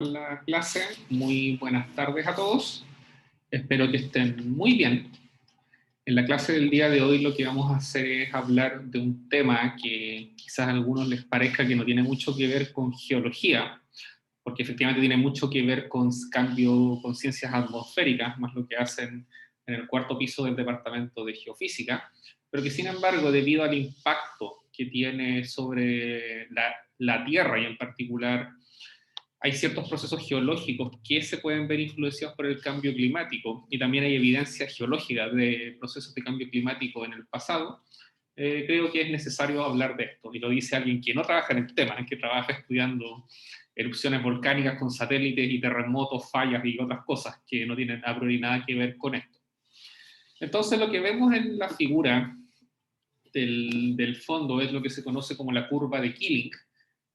La clase. Muy buenas tardes a todos. Espero que estén muy bien. En la clase del día de hoy lo que vamos a hacer es hablar de un tema que quizás a algunos les parezca que no tiene mucho que ver con geología, porque efectivamente tiene mucho que ver con cambio, con ciencias atmosféricas, más lo que hacen en el cuarto piso del departamento de geofísica, pero que sin embargo, debido al impacto que tiene sobre la Tierra y en particular hay ciertos procesos geológicos que se pueden ver influenciados por el cambio climático y también hay evidencia geológica de procesos de cambio climático en el pasado. Creo que es necesario hablar de esto, y lo dice alguien que no trabaja en el tema, que trabaja estudiando erupciones volcánicas con satélites y terremotos, fallas y otras cosas que no tienen a priori nada que ver con esto. Entonces lo que vemos en la figura del fondo es lo que se conoce como la curva de Killing,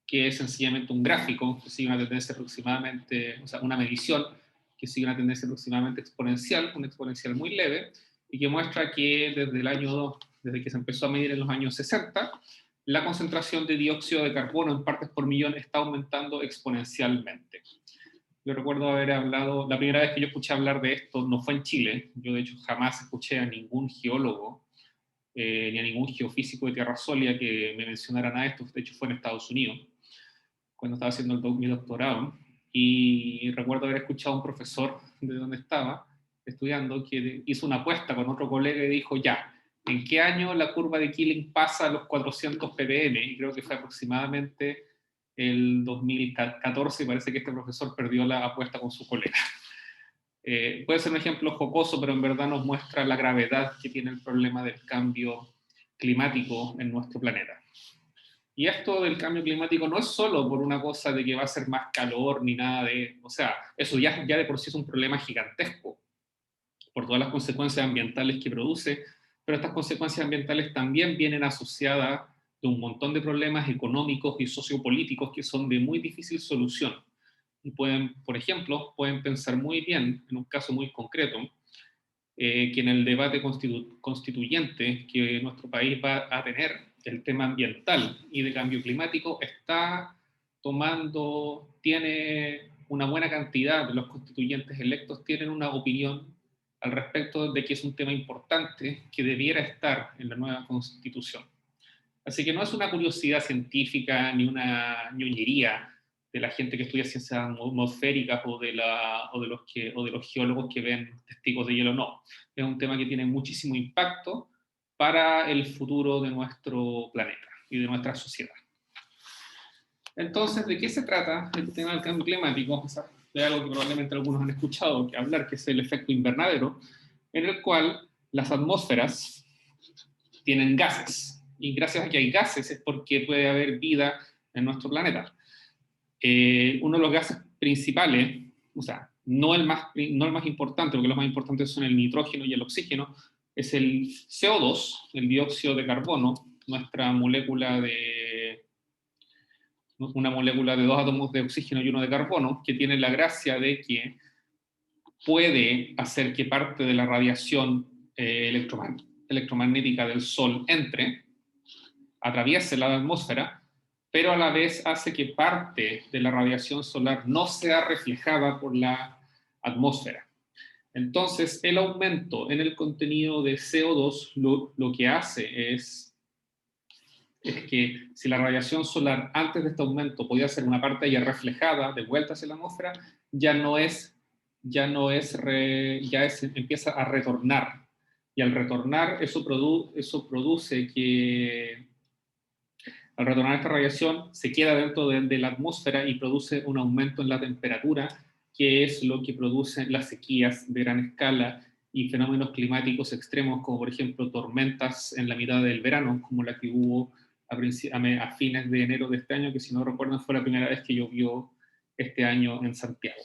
que es sencillamente un gráfico que sigue una tendencia aproximadamente, o sea, una medición que sigue una tendencia aproximadamente exponencial, una exponencial muy leve, y que muestra que desde el año, desde que se empezó a medir en los años 60, la concentración de dióxido de carbono en partes por millón está aumentando exponencialmente. Yo recuerdo haber hablado, la primera vez que yo escuché hablar de esto no fue en Chile, yo de hecho jamás escuché a ningún geólogo ni a ningún geofísico de tierra sólida que me mencionara nada de esto, de hecho fue en Estados Unidos cuando estaba haciendo mi doctorado, y recuerdo haber escuchado a un profesor de donde estaba estudiando que hizo una apuesta con otro colega y dijo, ya, ¿en qué año la curva de Killing pasa a los 400 ppm? Y creo que fue aproximadamente el 2014, y parece que este profesor perdió la apuesta con su colega. Puede ser un ejemplo jocoso, pero en verdad nos muestra la gravedad que tiene el problema del cambio climático en nuestro planeta. Y esto del cambio climático no es solo por una cosa de que va a ser más calor ni nada de... O sea, eso ya de por sí es un problema gigantesco por todas las consecuencias ambientales que produce, pero estas consecuencias ambientales también vienen asociadas de un montón de problemas económicos y sociopolíticos que son de muy difícil solución. Y pueden, por ejemplo, pueden pensar muy bien, en un caso muy concreto, que en el debate constituyente que nuestro país va a tener, el tema ambiental y de cambio climático está tiene una buena cantidad de los constituyentes electos tienen una opinión al respecto de que es un tema importante que debiera estar en la nueva constitución. Así que no es una curiosidad científica ni una ñoñería de la gente que estudia ciencias atmosféricas o de los geólogos que ven testigos de hielo, no. Es un tema que tiene muchísimo impacto para el futuro de nuestro planeta y de nuestra sociedad. Entonces, ¿de qué se trata el tema del cambio climático? O sea, de algo que probablemente algunos han escuchado hablar, que es el efecto invernadero, en el cual las atmósferas tienen gases. Y gracias a que hay gases es porque puede haber vida en nuestro planeta. Uno de los gases principales, o sea, no el más importante, porque los más importantes son el nitrógeno y el oxígeno, es el CO2, el dióxido de carbono, nuestra molécula de una molécula de 2 átomos de oxígeno y uno de carbono, que tiene la gracia de que puede hacer que parte de la radiación electromagnética del Sol entre, atraviese la atmósfera, pero a la vez hace que parte de la radiación solar no sea reflejada por la atmósfera. Entonces, el aumento en el contenido de CO2 lo que hace es que si la radiación solar antes de este aumento podía ser una parte ya reflejada de vuelta hacia la atmósfera, empieza a retornar. Y al retornar, eso produce que al retornar esta radiación se queda dentro de la atmósfera y produce un aumento en la temperatura, que es lo que produce las sequías de gran escala y fenómenos climáticos extremos, como por ejemplo tormentas en la mitad del verano, como la que hubo a fines de enero de este año, que si no recuerdan fue la primera vez que llovió este año en Santiago.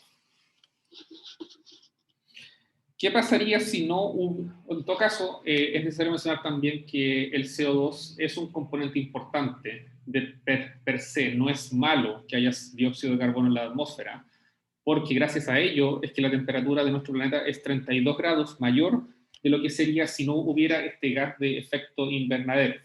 ¿Qué pasaría si no hubo? En todo caso, es necesario mencionar también que el CO2 es un componente importante per se. No es malo que haya dióxido de carbono en la atmósfera, porque gracias a ello es que la temperatura de nuestro planeta es 32 grados mayor de lo que sería si no hubiera este gas de efecto invernadero.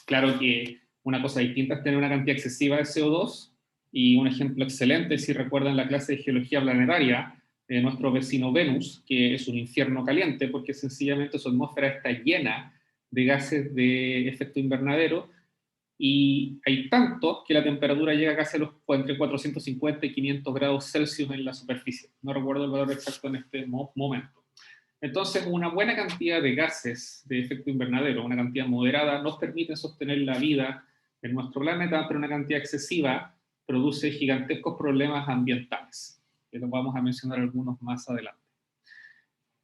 Claro que una cosa distinta es tener una cantidad excesiva de CO2 Y un ejemplo excelente, si recuerdan la clase de geología planetaria, nuestro vecino Venus, que es un infierno caliente, porque sencillamente su atmósfera está llena de gases de efecto invernadero, y hay tanto que la temperatura llega casi a los entre 450 y 500 grados Celsius en la superficie. No recuerdo el valor exacto en este momento. Entonces, una buena cantidad de gases de efecto invernadero, una cantidad moderada, nos permite sostener la vida en nuestro planeta, pero una cantidad excesiva produce gigantescos problemas ambientales, que los vamos a mencionar algunos más adelante.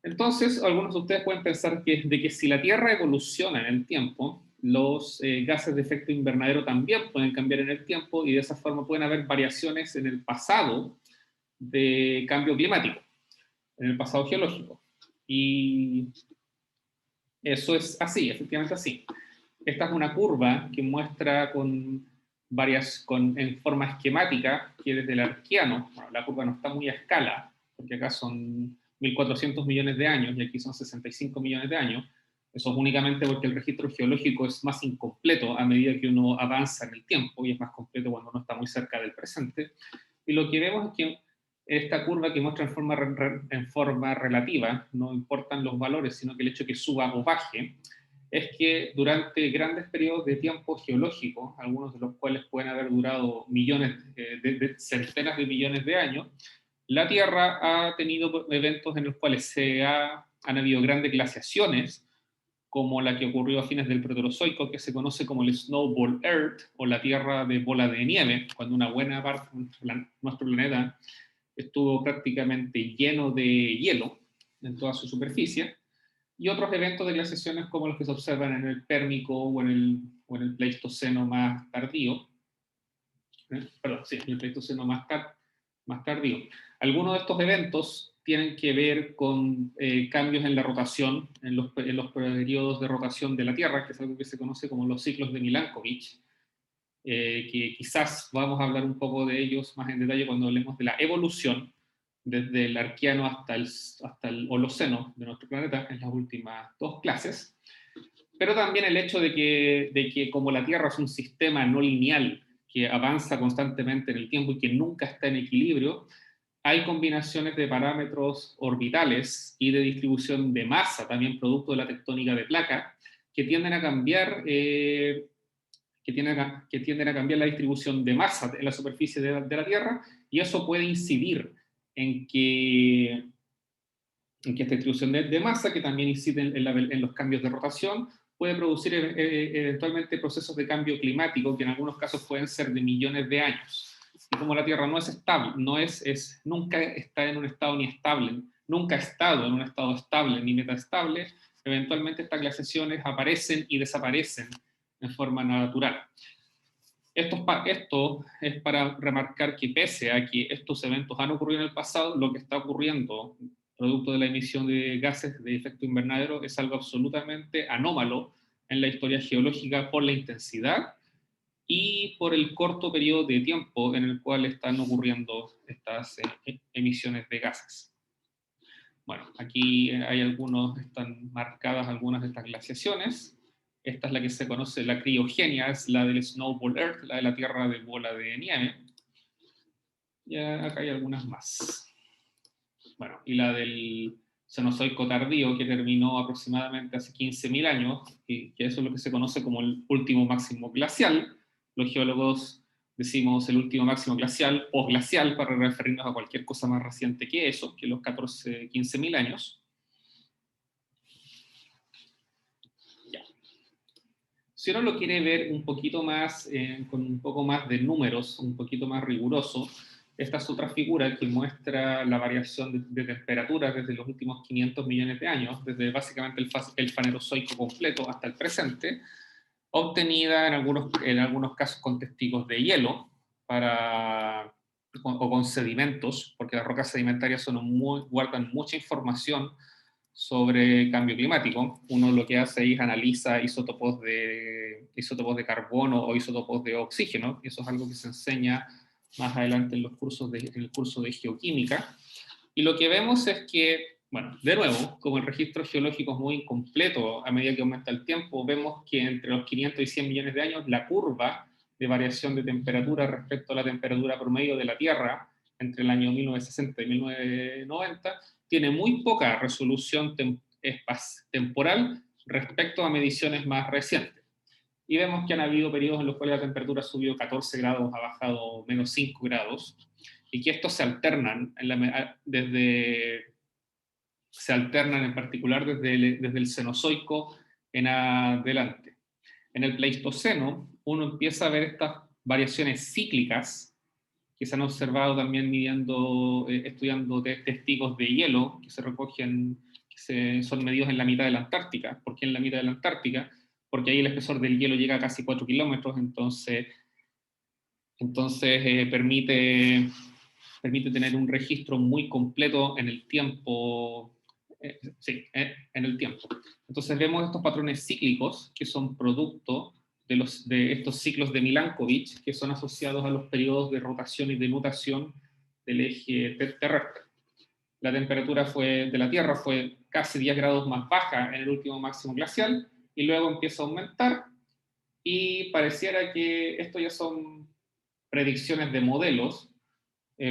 Entonces, algunos de ustedes pueden pensar de que si la Tierra evoluciona en el tiempo, los gases de efecto invernadero también pueden cambiar en el tiempo y de esa forma pueden haber variaciones en el pasado de cambio climático, en el pasado geológico. Y eso es así, efectivamente así. Esta es una curva que muestra en forma esquemática que desde el Arqueano, bueno, la curva no está muy a escala, porque acá son 1.400 millones de años y aquí son 65 millones de años. Eso es únicamente porque el registro geológico es más incompleto a medida que uno avanza en el tiempo y es más completo cuando uno está muy cerca del presente. Y lo que vemos es que esta curva que muestra en forma relativa, no importan los valores, sino que el hecho de que suba o baje, es que durante grandes periodos de tiempo geológico, algunos de los cuales pueden haber durado millones, centenas de millones de años, la Tierra ha tenido eventos en los cuales han habido grandes glaciaciones, como la que ocurrió a fines del Proterozoico, que se conoce como el Snowball Earth, o la Tierra de bola de nieve, cuando una buena parte de nuestro planeta estuvo prácticamente lleno de hielo en toda su superficie, y otros eventos de glaciaciones como los que se observan en el Pérmico o en el Pleistoceno más tardío. Perdón, sí, en el Pleistoceno más tardío. Algunos de estos eventos tienen que ver con cambios en la rotación, en los periodos de rotación de la Tierra, que es algo que se conoce como los ciclos de Milankovitch, que quizás vamos a hablar un poco de ellos más en detalle cuando hablemos de la evolución desde el Arqueano hasta el Holoceno de nuestro planeta en las últimas dos clases, pero también el hecho de que como la Tierra es un sistema no lineal que avanza constantemente en el tiempo y que nunca está en equilibrio, hay combinaciones de parámetros orbitales y de distribución de masa, también producto de la tectónica de placa, que tienden a cambiar la distribución de masa en la superficie de la Tierra, y eso puede incidir en que esta distribución de masa, que también incide en los cambios de rotación, puede producir eventualmente procesos de cambio climático que en algunos casos pueden ser de millones de años. Y como la Tierra no es estable, nunca está en un estado ni estable, nunca ha estado en un estado estable ni metaestable, eventualmente estas glaciaciones aparecen y desaparecen en forma natural. Esto es para remarcar que pese a que estos eventos han ocurrido en el pasado, lo que está ocurriendo producto de la emisión de gases de efecto invernadero es algo absolutamente anómalo en la historia geológica por la intensidad y por el corto periodo de tiempo en el cual están ocurriendo estas emisiones de gases. Bueno, aquí están marcadas algunas de estas glaciaciones. Esta es la que se conoce, la criogenia, es la del Snowball Earth, la de la Tierra de bola de nieve. Y acá hay algunas más. Bueno, y la del Cenozoico tardío, que terminó aproximadamente hace 15.000 años, que eso es lo que se conoce como el último máximo glacial. Los geólogos decimos el último máximo glacial o glacial para referirnos a cualquier cosa más reciente que eso, que los 15.000 años. Si uno lo quiere ver un poquito más, con un poco más de números, un poquito más riguroso, esta es otra figura que muestra la variación de temperatura desde los últimos 500 millones de años, desde básicamente el Fanerozoico completo hasta el presente, obtenida en algunos casos con testigos de hielo o con sedimentos, porque las rocas sedimentarias guardan mucha información sobre cambio climático. Uno lo que hace es analiza isótopos de carbono o isótopos de oxígeno, y eso es algo que se enseña más adelante en el curso de geoquímica. Y lo que vemos es que, bueno, de nuevo, como el registro geológico es muy incompleto a medida que aumenta el tiempo, vemos que entre los 500 y 100 millones de años la curva de variación de temperatura respecto a la temperatura promedio de la Tierra entre el año 1960 y 1990, tiene muy poca resolución temporal respecto a mediciones más recientes. Y vemos que han habido periodos en los cuales la temperatura ha subido 14 grados, ha bajado menos 5 grados, y que estos se alternan se alternan en particular desde el Cenozoico en adelante. En el Pleistoceno, uno empieza a ver estas variaciones cíclicas que se han observado también estudiando testigos de hielo que se recogen, son medidos en la mitad de la Antártica. ¿Por qué en la mitad de la Antártica? Porque ahí el espesor del hielo llega a casi 4 kilómetros, entonces permite tener un registro muy completo en el tiempo. En el tiempo. Entonces vemos estos patrones cíclicos que son producto de estos ciclos de Milankovitch, que son asociados a los periodos de rotación y de nutación del eje terrestre. La temperatura de la Tierra fue casi 10 grados más baja en el último máximo glacial, y luego empieza a aumentar, y pareciera que esto ya son predicciones de modelos.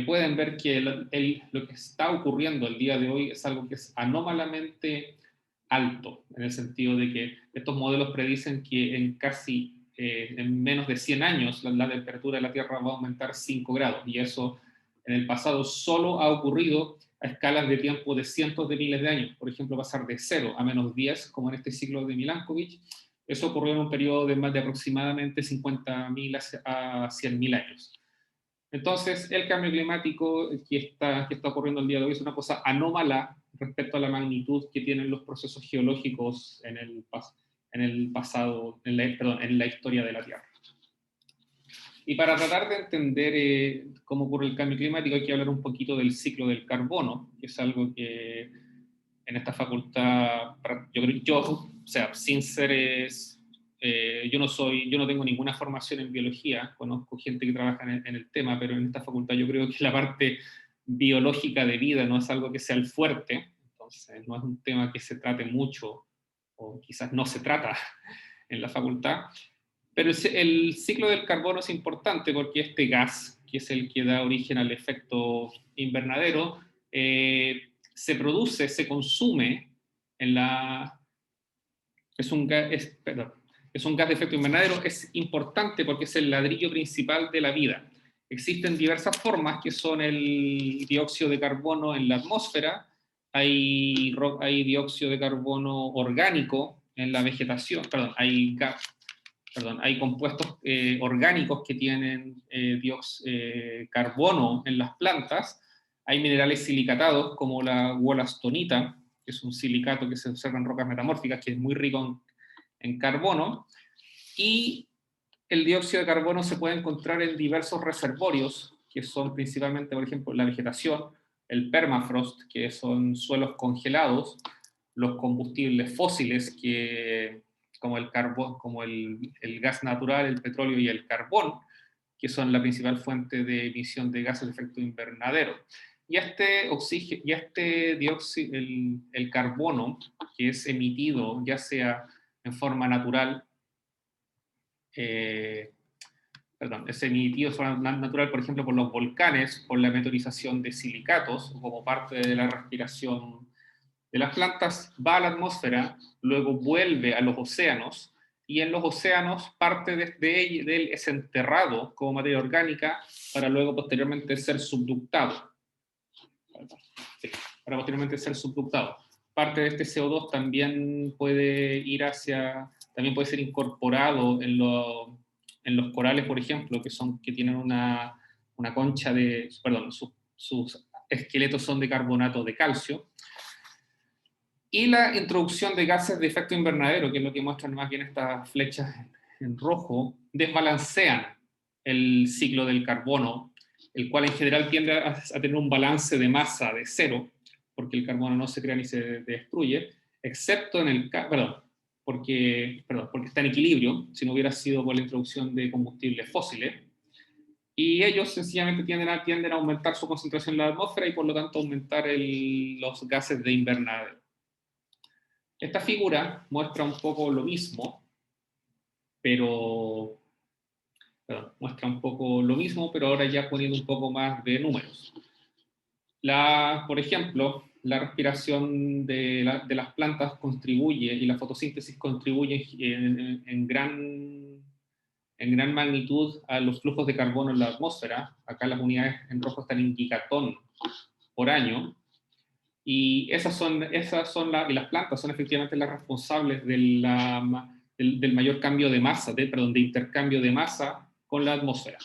Pueden ver que lo que está ocurriendo el día de hoy es algo que es anómalamente alto, en el sentido de que estos modelos predicen que en menos de 100 años la temperatura de la Tierra va a aumentar 5 grados, y eso en el pasado solo ha ocurrido a escalas de tiempo de cientos de miles de años. Por ejemplo, pasar de 0 a menos 10, como en este ciclo de Milankovitch, eso ocurrió en un periodo de más de aproximadamente 50.000 a 100.000 años. Entonces, el cambio climático que está ocurriendo el día de hoy es una cosa anómala respecto a la magnitud que tienen los procesos geológicos en la historia de la Tierra. Y para tratar de entender cómo ocurre el cambio climático, hay que hablar un poquito del ciclo del carbono, que es algo que en esta facultad, sin ser... yo no tengo ninguna formación en biología, conozco gente que trabaja en el tema, pero en esta facultad yo creo que la parte biológica de vida no es algo que sea el fuerte, entonces no es un tema que se trate mucho, o quizás no se trata en la facultad. Pero el ciclo del carbono es importante porque este gas, que es el que da origen al efecto invernadero, se produce, se consume en la... Es un gas de efecto invernadero, es importante porque es el ladrillo principal de la vida. Existen diversas formas, que son el dióxido de carbono en la atmósfera, hay dióxido de carbono orgánico en la vegetación, hay compuestos orgánicos que tienen carbono en las plantas, hay minerales silicatados como la wollastonita, que es un silicato que se observa en rocas metamórficas, que es muy rico en carbono, y el dióxido de carbono se puede encontrar en diversos reservorios, que son principalmente, por ejemplo, la vegetación, el permafrost, que son suelos congelados, los combustibles fósiles, como el carbón, como el gas natural, el petróleo y el carbón, que son la principal fuente de emisión de gases de efecto invernadero. Y dióxido, el carbono, que es emitido ya sea en forma natural, es emitido de forma natural, por ejemplo, por los volcanes, por la meteorización de silicatos, o como parte de la respiración de las plantas, va a la atmósfera, luego vuelve a los océanos, y en los océanos parte de él es enterrado como materia orgánica para luego posteriormente ser subductado. Parte de este CO2 también puede ser incorporado en los corales, por ejemplo, que tienen una concha sus esqueletos son de carbonato de calcio. Y la introducción de gases de efecto invernadero, que es lo que muestran más bien estas flechas en rojo, desbalancean el ciclo del carbono, el cual en general tiende a tener un balance de masa de 0, porque el carbono no se crea ni se destruye, excepto porque está en equilibrio, si no hubiera sido por la introducción de combustibles fósiles, y ellos sencillamente tienden a aumentar su concentración en la atmósfera, y por lo tanto aumentar los gases de invernadero. Esta figura muestra un poco lo mismo, pero perdón, muestra un poco lo mismo, pero ahora ya poniendo un poco más de números. Por ejemplo, la respiración de las plantas contribuye, y la fotosíntesis contribuye en gran magnitud a los flujos de carbono en la atmósfera. Acá las unidades en rojo están en gigatón por año, y y las plantas son efectivamente las responsables del mayor cambio de masa, de intercambio de masa con la atmósfera.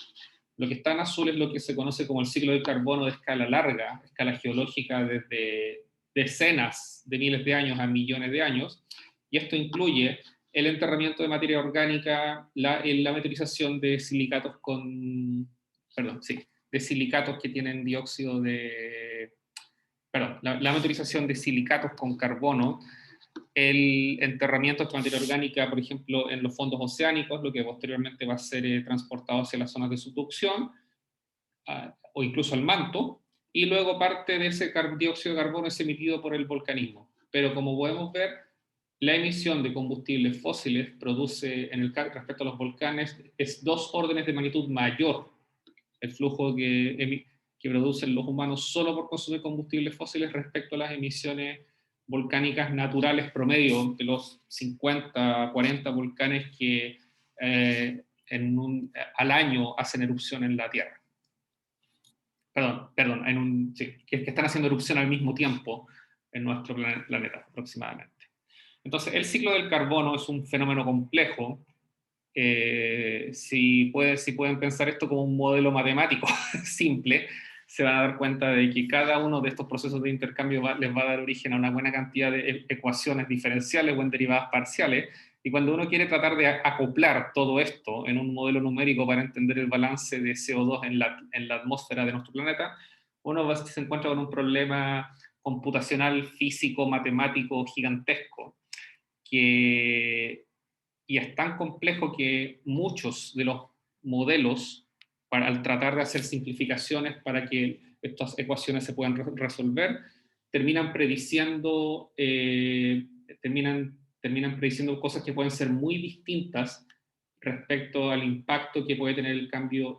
Lo que está en azul es lo que se conoce como el ciclo del carbono de escala larga, escala geológica desde decenas de miles de años a millones de años, y esto incluye el enterramiento de materia orgánica, la meteorización de silicatos de silicatos que tienen dióxido de, la meteorización de silicatos con carbono, el enterramiento de materia orgánica, por ejemplo, en los fondos oceánicos, lo que posteriormente va a ser transportado hacia las zonas de subducción, o incluso al manto, y luego parte de ese dióxido de carbono es emitido por el volcanismo. Pero como podemos ver, la emisión de combustibles fósiles produce, respecto a los volcanes, es 2 órdenes de magnitud mayor el flujo que producen los humanos solo por consumir combustibles fósiles respecto a las emisiones volcánicas naturales promedio de los 50, 40 volcanes que al año hacen erupción en la Tierra. Que están haciendo erupción al mismo tiempo en nuestro planeta aproximadamente. Entonces, el ciclo del carbono es un fenómeno complejo. Si pueden pensar esto como un modelo matemático simple, se van a dar cuenta de que cada uno de estos procesos de intercambio les va a dar origen a una buena cantidad de ecuaciones diferenciales o en derivadas parciales, y cuando uno quiere tratar de acoplar todo esto en un modelo numérico para entender el balance de CO2 en la atmósfera de nuestro planeta, uno se encuentra con un problema computacional, físico, matemático, gigantesco, y es tan complejo que muchos de los modelos, al tratar de hacer simplificaciones para que estas ecuaciones se puedan resolver, terminan prediciendo cosas que pueden ser muy distintas respecto al impacto que puede tener el cambio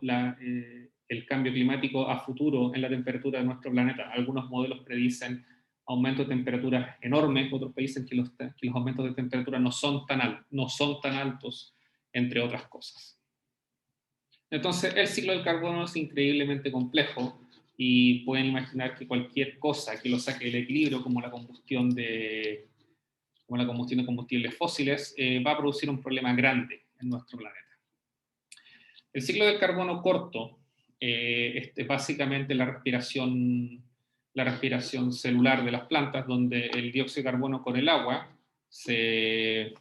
climático a futuro en la temperatura de nuestro planeta. Algunos modelos predicen aumentos de temperaturas enormes, otros dicen que los aumentos de temperatura no son tan altos, entre otras cosas. Entonces, el ciclo del carbono es increíblemente complejo, y pueden imaginar que cualquier cosa que lo saque del equilibrio, como la combustión de combustibles fósiles, va a producir un problema grande en nuestro planeta. El ciclo del carbono corto es básicamente la respiración celular de las plantas, donde el dióxido de carbono con el agua se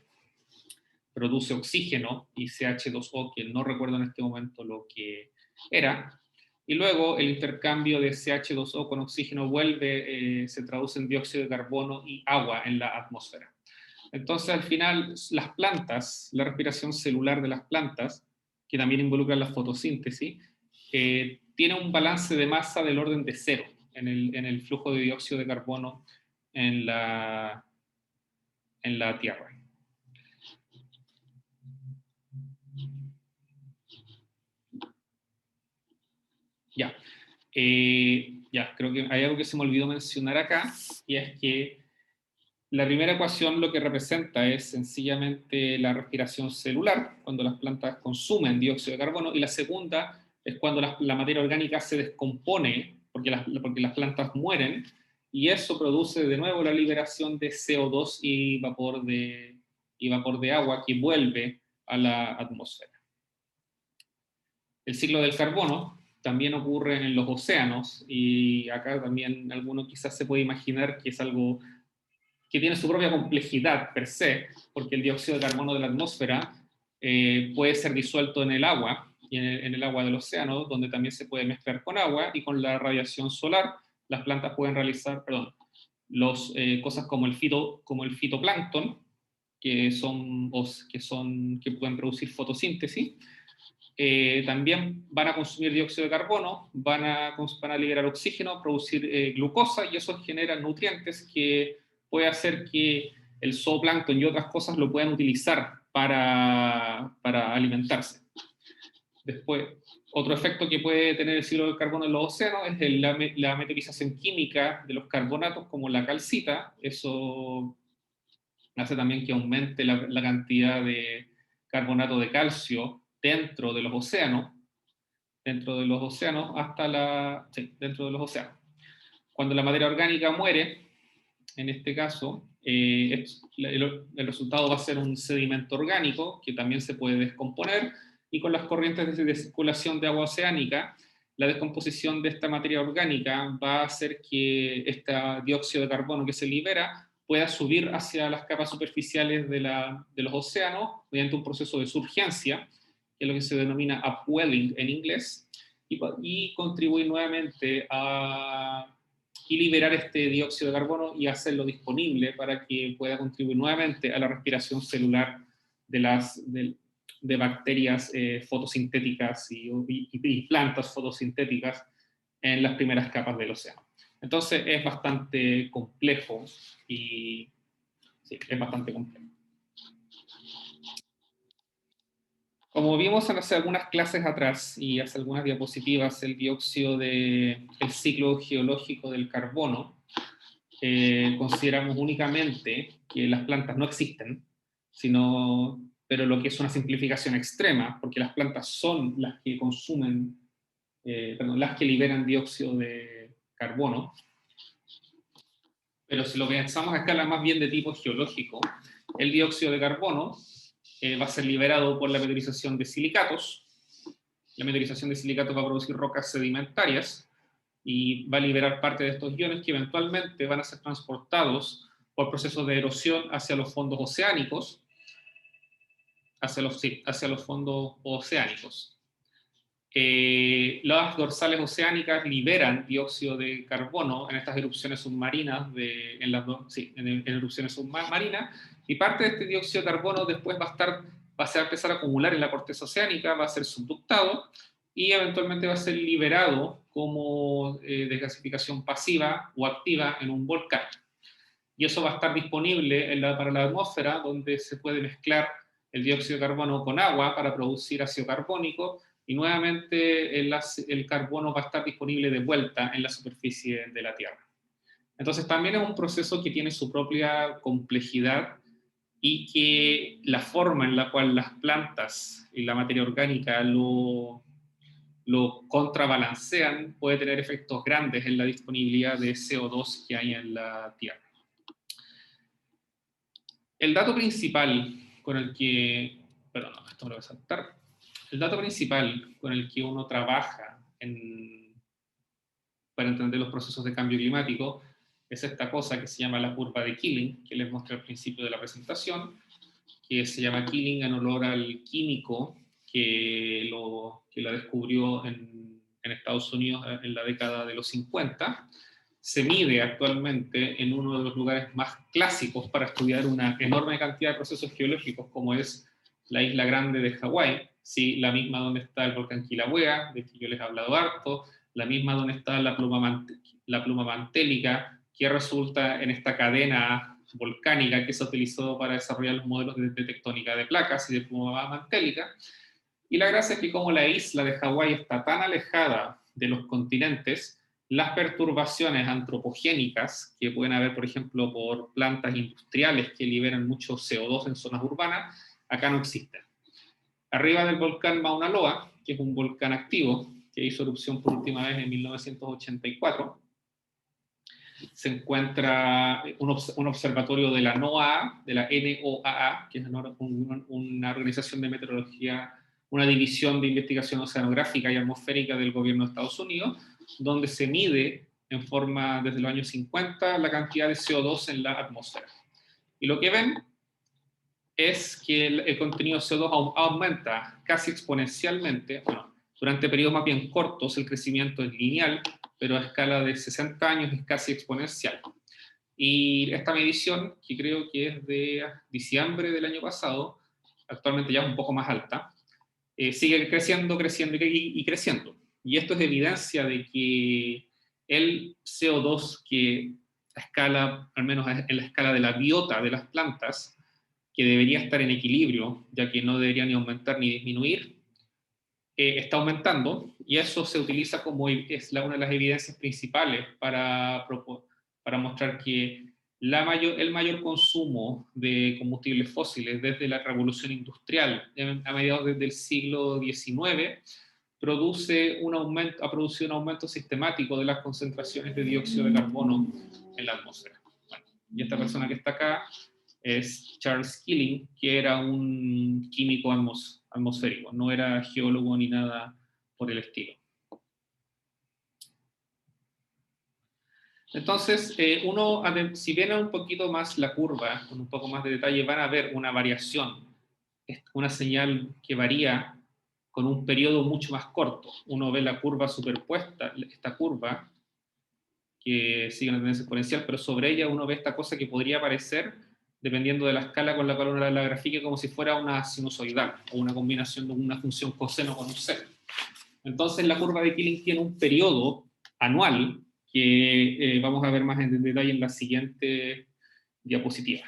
produce oxígeno y CH2O, que no recuerdo en este momento lo que era, y luego el intercambio de CH2O con oxígeno se traduce en dióxido de carbono y agua en la atmósfera. Entonces, al final, las plantas, la respiración celular de las plantas, que también involucra la fotosíntesis, tiene un balance de masa del orden de 0 en el flujo de dióxido de carbono en la Tierra. Creo que hay algo que se me olvidó mencionar acá, y es que la primera ecuación lo que representa es sencillamente la respiración celular, cuando las plantas consumen dióxido de carbono, y la segunda es cuando la materia orgánica se descompone, porque las plantas mueren, y eso produce de nuevo la liberación de CO2 y vapor de agua que vuelve a la atmósfera. El ciclo del carbono también ocurre en los océanos, y acá también alguno quizás se puede imaginar que es algo que tiene su propia complejidad per se, porque el dióxido de carbono de la atmósfera puede ser disuelto en el agua, y en el agua del océano, donde también se puede mezclar con agua, y con la radiación solar las plantas pueden realizar, cosas como el fitoplancton, que pueden producir fotosíntesis. También van a consumir dióxido de carbono, van a liberar oxígeno, producir glucosa, y eso genera nutrientes que puede hacer que el zooplancton y otras cosas lo puedan utilizar para alimentarse. Después, otro efecto que puede tener el ciclo del carbono en los océanos es la meteorización química de los carbonatos, como la calcita. Eso hace también que aumente la cantidad de carbonato de calcio dentro de los océanos sí, dentro de los océanos. Cuando la materia orgánica muere, en este caso, el resultado va a ser un sedimento orgánico que también se puede descomponer, y con las corrientes de circulación de agua oceánica, la descomposición de esta materia orgánica va a hacer que este dióxido de carbono que se libera pueda subir hacia las capas superficiales de los océanos mediante un proceso de surgencia, que es lo que se denomina upwelling en inglés, y contribuir nuevamente y liberar este dióxido de carbono y hacerlo disponible para que pueda contribuir nuevamente a la respiración celular de bacterias fotosintéticas y plantas fotosintéticas en las primeras capas del océano. Entonces es bastante complejo y sí, es bastante complejo. Como vimos hace algunas clases atrás y hace algunas diapositivas, el ciclo geológico del carbono, consideramos únicamente que las plantas no existen, pero lo que es una simplificación extrema, porque las plantas son las que las que liberan dióxido de carbono. Pero si lo pensamos a escala más bien de tipo geológico, el dióxido de carbono va a ser liberado por la meteorización de silicatos. La meteorización de silicatos va a producir rocas sedimentarias y va a liberar parte de estos iones que eventualmente van a ser transportados por procesos de erosión hacia los fondos oceánicos, hacia los fondos oceánicos. Las dorsales oceánicas liberan dióxido de carbono en estas erupciones submarinas, en erupciones submarinas, y parte de este dióxido de carbono después va a empezar a acumular en la corteza oceánica, va a ser subductado y eventualmente va a ser liberado como desgasificación pasiva o activa en un volcán. Y eso va a estar disponible para la atmósfera, donde se puede mezclar el dióxido de carbono con agua para producir ácido carbónico, y nuevamente el carbono va a estar disponible de vuelta en la superficie de la Tierra. Entonces también es un proceso que tiene su propia complejidad, y que la forma en la cual las plantas y la materia orgánica lo contrabalancean puede tener efectos grandes en la disponibilidad de CO2 que hay en la Tierra. El dato principal con el que, perdón, esto me lo voy a saltar. El dato principal con el que uno trabaja para entender los procesos de cambio climático es esta cosa que se llama la curva de Killing, que les mostré al principio de la presentación, que se llama Killing en honor al químico que la descubrió en Estados Unidos en la década de los 50. Se mide actualmente en uno de los lugares más clásicos para estudiar una enorme cantidad de procesos geológicos, como es la Isla Grande de Hawái, ¿sí? La misma donde está el volcán Kilauea, de que yo les he hablado harto, la misma donde está la pluma mantélica, que resulta en esta cadena volcánica que se utilizó para desarrollar los modelos de tectónica de placas y de pluma mantélica. Y la gracia es que como la isla de Hawái está tan alejada de los continentes, las perturbaciones antropogénicas que pueden haber, por ejemplo, por plantas industriales que liberan mucho CO2 en zonas urbanas, acá no existen. Arriba del volcán Mauna Loa, que es un volcán activo, que hizo erupción por última vez en 1984, se encuentra un observatorio de la NOAA, de la NOAA, que es una organización de meteorología, una división de investigación oceanográfica y atmosférica del gobierno de Estados Unidos, donde se mide desde los años 50 la cantidad de CO2 en la atmósfera. Y lo que ven es que el contenido de CO2 aumenta casi exponencialmente. Bueno, durante periodos más bien cortos el crecimiento es lineal, pero a escala de 60 años es casi exponencial. Y esta medición, que creo que es de diciembre del año pasado, actualmente ya es un poco más alta, sigue creciendo y creciendo. Y esto es evidencia de que el CO2 que a escala, al menos en la escala de la biota de las plantas, que debería estar en equilibrio, ya que no debería ni aumentar ni disminuir, está aumentando, y eso se utiliza como una de las evidencias principales para mostrar que el mayor consumo de combustibles fósiles desde la revolución industrial a mediados del siglo XIX ha producido un aumento sistemático de las concentraciones de dióxido de carbono en la atmósfera. Bueno, y esta persona que está acá es Charles Keeling, que era un químico atmosférico, no era geólogo ni nada por el estilo. Entonces, si ven un poquito más la curva, con un poco más de detalle, van a ver una variación, una señal que varía con un periodo mucho más corto. Uno ve la curva superpuesta, esta curva, que sigue una tendencia exponencial, pero sobre ella uno ve esta cosa que podría parecer, dependiendo de la escala con la cual uno la grafique, como si fuera una sinusoidal, o una combinación de una función coseno con un seno. Entonces la curva de Keeling tiene un periodo anual, que vamos a ver más en detalle en la siguiente diapositiva.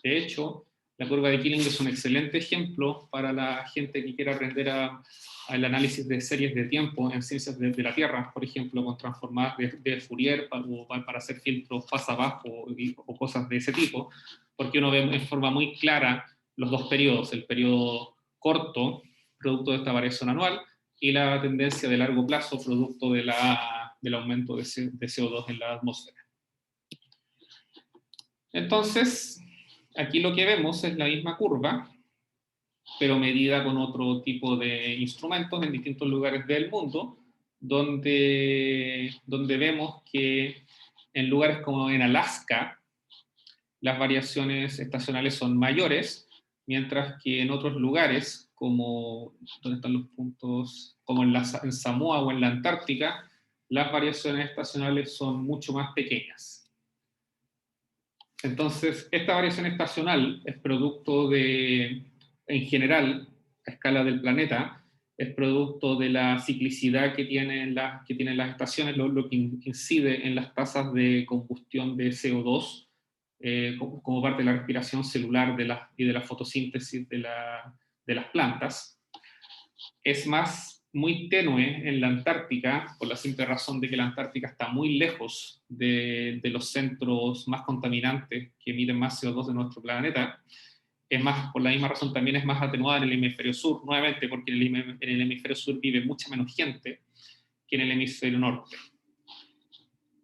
De hecho, la curva de Keeling es un excelente ejemplo para la gente que quiera aprender al análisis de series de tiempo en ciencias de la Tierra, por ejemplo, con transformadas de Fourier para hacer filtros fase abajo o cosas de ese tipo, porque uno ve en forma muy clara los dos periodos, el periodo corto, producto de esta variación anual, y la tendencia de largo plazo, producto del aumento de CO2 en la atmósfera. Entonces, aquí lo que vemos es la misma curva, pero medida con otro tipo de instrumentos en distintos lugares del mundo, donde vemos que en lugares como en Alaska, las variaciones estacionales son mayores, mientras que en otros lugares, como donde están los puntos, como en Samoa o en la Antártica, las variaciones estacionales son mucho más pequeñas. Entonces, esta variación estacional es producto en general, a escala del planeta, es producto de la ciclicidad que tienen las estaciones, lo que incide en las tasas de combustión de CO2, como parte de la respiración celular y de la fotosíntesis de las plantas. Es muy tenue en la Antártica, por la simple razón de que la Antártica está muy lejos de los centros más contaminantes que emiten más CO2 de nuestro planeta. Por la misma razón también es más atenuada en el hemisferio sur, nuevamente porque en el hemisferio sur vive mucha menos gente que en el hemisferio norte.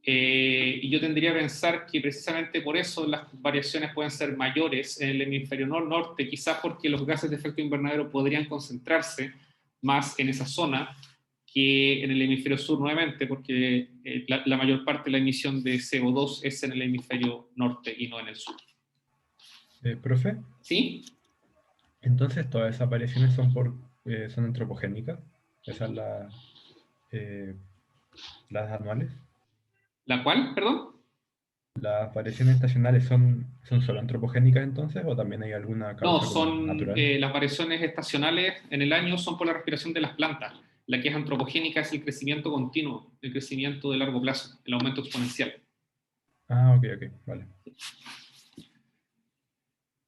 Y yo tendría que pensar que precisamente por eso las variaciones pueden ser mayores en el hemisferio norte, quizás porque los gases de efecto invernadero podrían concentrarse más en esa zona que en el hemisferio sur nuevamente, porque la mayor parte de la emisión de CO2 es en el hemisferio norte y no en el sur. Profe, ¿Sí? entonces todas esas variaciones son antropogénicas, esas las anuales. ¿La cual, perdón? ¿Las variaciones estacionales son solo antropogénicas entonces o también hay alguna No, causa como natural? las variaciones estacionales en el año son por la respiración de las plantas. La que es antropogénica es el crecimiento continuo, el crecimiento de largo plazo, el aumento exponencial. Ah, ok, vale.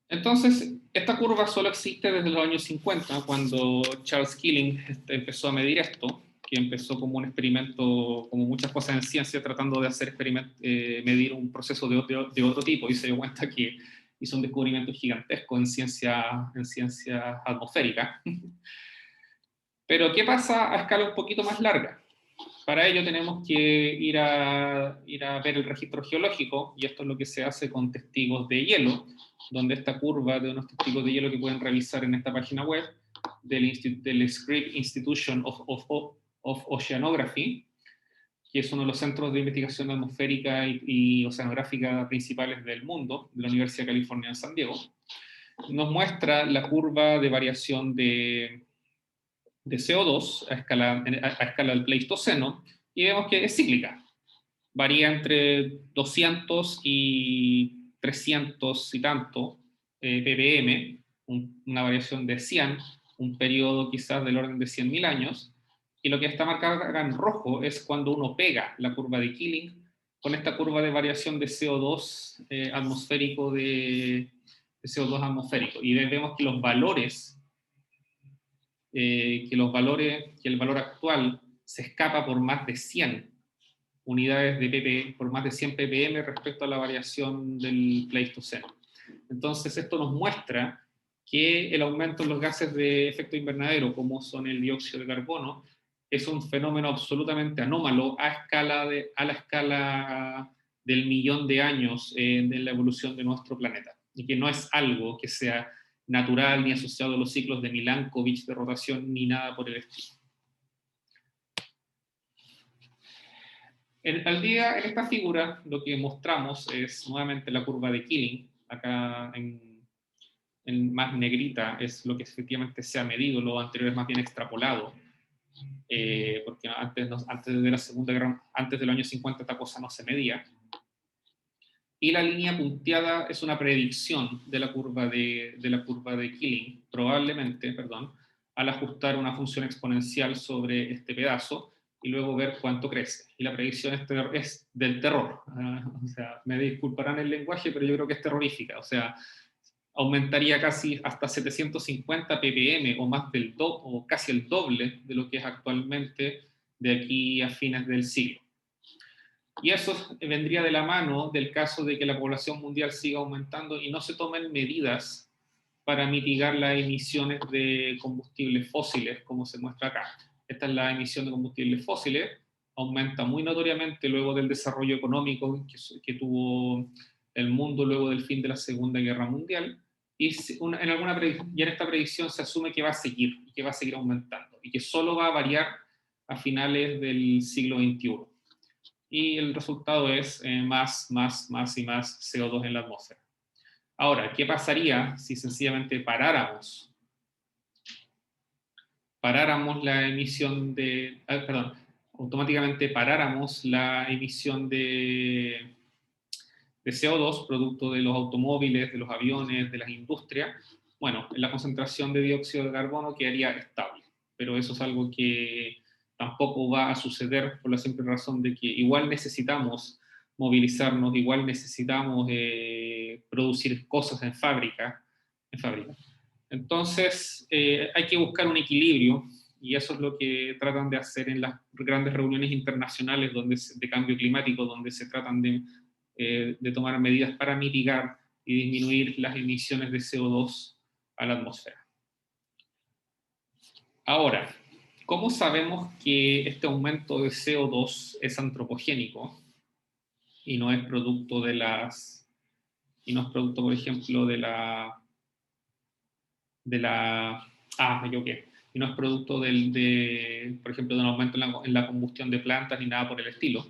Entonces, esta curva solo existe desde los años 50, cuando Charles Keeling empezó a medir esto, que empezó como un experimento, como muchas cosas en ciencia, tratando de medir un proceso de otro tipo, y se dio cuenta que hizo un descubrimiento gigantesco en ciencia atmosférica. Pero, ¿qué pasa a escala un poquito más larga? Para ello tenemos que ir a ver el registro geológico, y esto es lo que se hace con testigos de hielo, donde esta curva de unos testigos de hielo que pueden revisar en esta página web del Scripps Institution of Oceanography, que es uno de los centros de investigación atmosférica y oceanográfica principales del mundo, de la Universidad de California en San Diego, nos muestra la curva de variación de CO2 a escala del Pleistoceno, y vemos que es cíclica. Varía entre 200 y 300 y tanto ppm, una variación de 100, un periodo quizás del orden de 100.000 años, y lo que está marcado acá en rojo es cuando uno pega la curva de Keeling con esta curva de variación de CO2 atmosférico, de CO2 atmosférico, y vemos que los valores que el valor actual se escapa por más de 100 unidades de ppm, por más de 100 ppm respecto a la variación del Pleistoceno. Entonces, esto nos muestra que el aumento en los gases de efecto invernadero, como son el dióxido de carbono, es un fenómeno absolutamente anómalo a la escala del millón de años de la evolución de nuestro planeta, y que no es algo que sea natural ni asociado a los ciclos de Milankovitch de rotación ni nada por el estilo. En esta figura lo que mostramos es nuevamente la curva de Killing. Acá en más negrita es lo que efectivamente se ha medido, lo anterior es más bien extrapolado, porque antes del año 50 esta cosa no se medía. Y la línea punteada es una predicción de la curva de Killing, probablemente, al ajustar una función exponencial sobre este pedazo y luego ver cuánto crece. Y la predicción es del terror. O sea, me disculparán el lenguaje, pero yo creo que es terrorífica. O sea, aumentaría casi hasta 750 ppm o más o casi el doble de lo que es actualmente de aquí a fines del siglo. Y eso vendría de la mano del caso de que la población mundial siga aumentando y no se tomen medidas para mitigar las emisiones de combustibles fósiles, como se muestra acá. Esta es la emisión de combustibles fósiles, aumenta muy notoriamente luego del desarrollo económico que tuvo el mundo luego del fin de la Segunda Guerra Mundial, y en esta predicción se asume que va a seguir, y que va a seguir aumentando, y que solo va a variar a finales del siglo XXI. Y el resultado es más y más CO2 en la atmósfera. Ahora, ¿qué pasaría si sencillamente paráramos la emisión automáticamente paráramos la emisión de CO2 producto de los automóviles, de los aviones, de las industrias? Bueno, la concentración de dióxido de carbono quedaría estable, pero eso es algo que tampoco va a suceder por la simple razón de que igual necesitamos movilizarnos, igual necesitamos producir cosas en fábrica. Entonces, hay que buscar un equilibrio, y eso es lo que tratan de hacer en las grandes reuniones internacionales de cambio climático, donde se tratan de tomar medidas para mitigar y disminuir las emisiones de CO2 a la atmósfera. Ahora, ¿cómo sabemos que este aumento de CO2 es antropogénico y no es producto por ejemplo, y no es producto por ejemplo, de un aumento en la combustión de plantas ni nada por el estilo?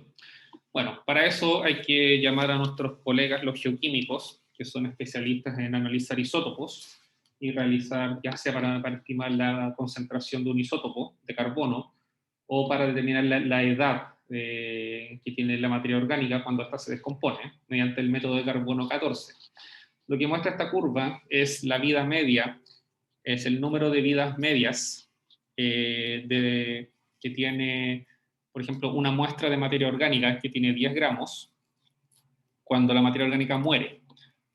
Bueno, para eso hay que llamar a nuestros colegas los geoquímicos, que son especialistas en analizar isótopos y realizar, ya sea para estimar la concentración de un isótopo de carbono o para determinar la edad que tiene la materia orgánica cuando ésta se descompone, mediante el método de carbono 14. Lo que muestra esta curva es la vida media, es el número de vidas medias que tiene, por ejemplo, una muestra de materia orgánica que tiene 10 gramos cuando la materia orgánica muere.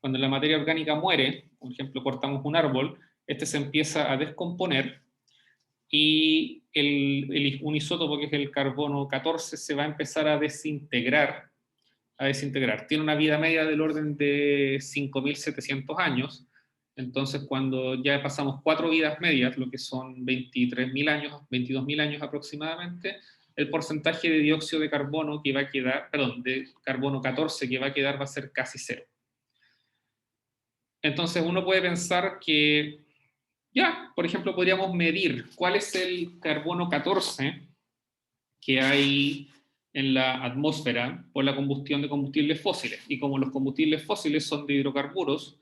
Cuando la materia orgánica muere, por ejemplo, cortamos un árbol, este se empieza a descomponer y un isótopo, que es el carbono 14, se va a empezar a desintegrar. Tiene una vida media del orden de 5.700 años. Entonces, cuando ya pasamos 4 vidas medias, lo que son 23.000 años, 22.000 años aproximadamente, el porcentaje de dióxido de carbono que va a quedar, de carbono 14 que va a quedar va a ser casi cero. Entonces, uno puede pensar que, por ejemplo, podríamos medir cuál es el carbono 14 que hay en la atmósfera por la combustión de combustibles fósiles. Y como los combustibles fósiles son de hidrocarburos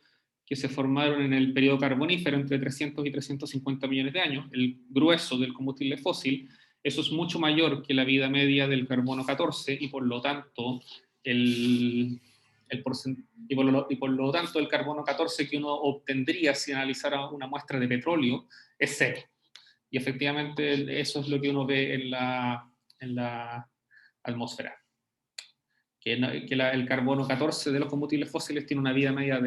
que se formaron en el periodo carbonífero entre 300 y 350 millones de años, el grueso del combustible fósil, eso es mucho mayor que la vida media del carbono 14 y por lo tanto el carbono 14 que uno obtendría si analizara una muestra de petróleo es cero. Y efectivamente eso es lo que uno ve en la atmósfera. El carbono 14 de los combustibles fósiles tiene una vida media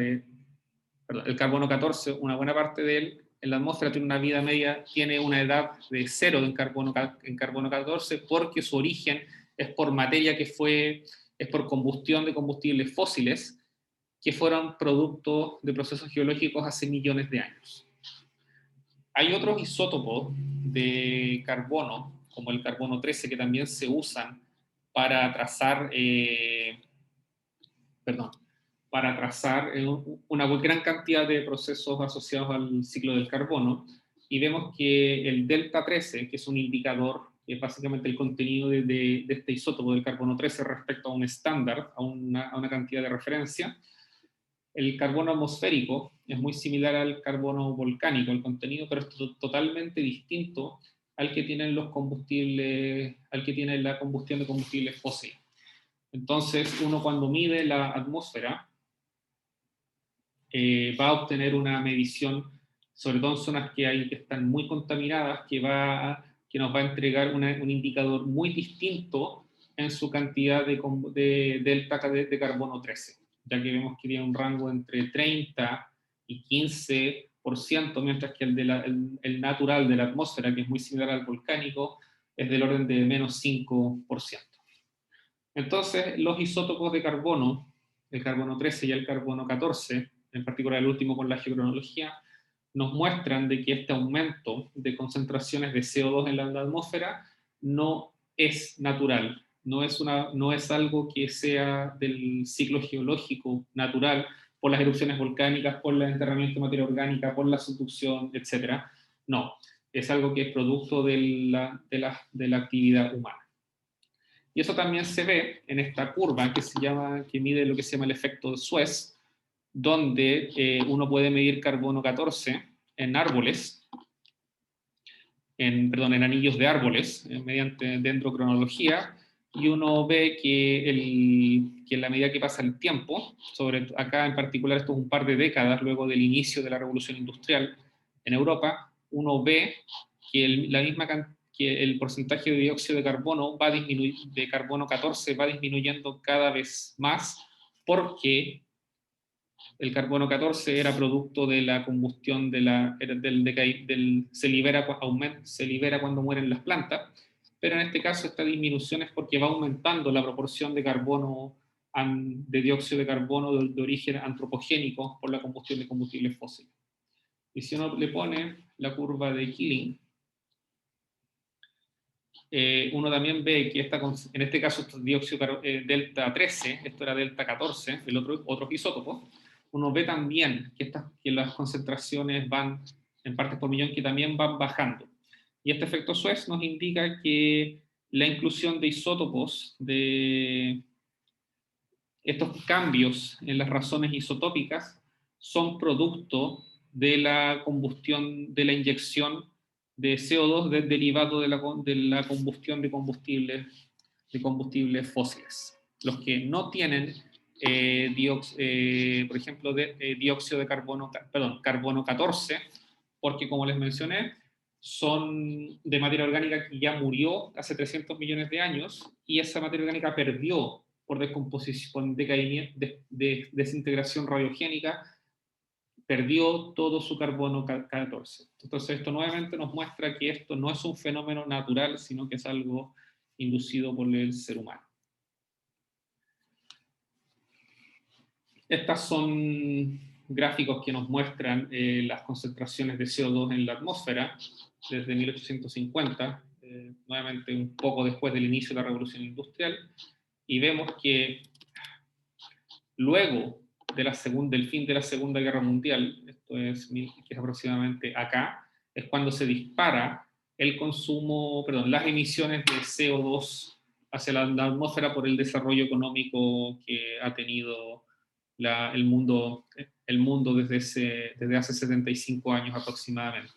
el carbono 14, una buena parte de él en la atmósfera tiene una vida media, tiene una edad de 0 en carbono 14, porque su origen es por materia es por combustión de combustibles fósiles, que fueron producto de procesos geológicos hace millones de años. Hay otros isótopos de carbono, como el carbono 13, que también se usan para trazar, una gran cantidad de procesos asociados al ciclo del carbono, y vemos que el delta 13, que es un indicador, que es básicamente el contenido de este isótopo del carbono 13 respecto a un estándar, a una cantidad de referencia. El carbono atmosférico es muy similar al carbono volcánico, el contenido, pero es totalmente distinto al que tienen los combustibles, al que tiene la combustión de combustibles fósiles. Entonces, uno cuando mide la atmósfera, va a obtener una medición, sobre todo en zonas que están muy contaminadas, que nos va a entregar un indicador muy distinto en su cantidad de delta de carbono 13, ya que vemos que tiene un rango entre 30 y 15%, mientras que el natural de la atmósfera, que es muy similar al volcánico, es del orden de menos 5%. Entonces, los isótopos de carbono, el carbono 13 y el carbono 14, en particular el último con la geocronología, nos muestran de que este aumento de concentraciones de CO2 en la atmósfera no es natural, no es algo que sea del ciclo geológico natural, por las erupciones volcánicas, por el enterramiento de materia orgánica, por la subducción, etc. No, es algo que es producto de la actividad humana. Y eso también se ve en esta curva que mide lo que se llama el efecto de Suez, donde uno puede medir carbono 14 en árboles, en anillos de árboles, mediante dendrocronología, y uno ve que en la medida que pasa el tiempo, acá en particular esto es un par de décadas luego del inicio de la revolución industrial en Europa, uno ve que el porcentaje de dióxido de carbono de carbono 14 va disminuyendo cada vez más, porque el carbono 14 era producto de la combustión, se libera cuando mueren las plantas, pero en este caso esta disminución es porque va aumentando la proporción de carbono, de dióxido de carbono de origen antropogénico por la combustión de combustibles fósiles. Y si uno le pone la curva de Killing, uno también ve que en este caso esto es dióxido delta 13, esto era delta 14, otros isótopos. Uno ve también que las concentraciones van en partes por millón, que también van bajando. Y este efecto Suez nos indica que la inclusión de isótopos, de estos cambios en las razones isotópicas, son producto de la combustión, de la inyección de CO2 derivado de la combustión de combustibles fósiles. Los que no tienen, por ejemplo, dióxido de carbono, carbono 14, porque como les mencioné, son de materia orgánica que ya murió hace 300 millones de años, y esa materia orgánica perdió por descomposición, de desintegración radiogénica, perdió todo su carbono 14. Entonces esto nuevamente nos muestra que esto no es un fenómeno natural, sino que es algo inducido por el ser humano. Estas son gráficos que nos muestran las concentraciones de CO2 en la atmósfera desde 1850, nuevamente un poco después del inicio de la revolución industrial, y vemos que luego del fin de la Segunda Guerra Mundial, que es aproximadamente acá, es cuando se dispara las emisiones de CO2 hacia la atmósfera por el desarrollo económico que ha tenido el mundo desde hace 75 años aproximadamente.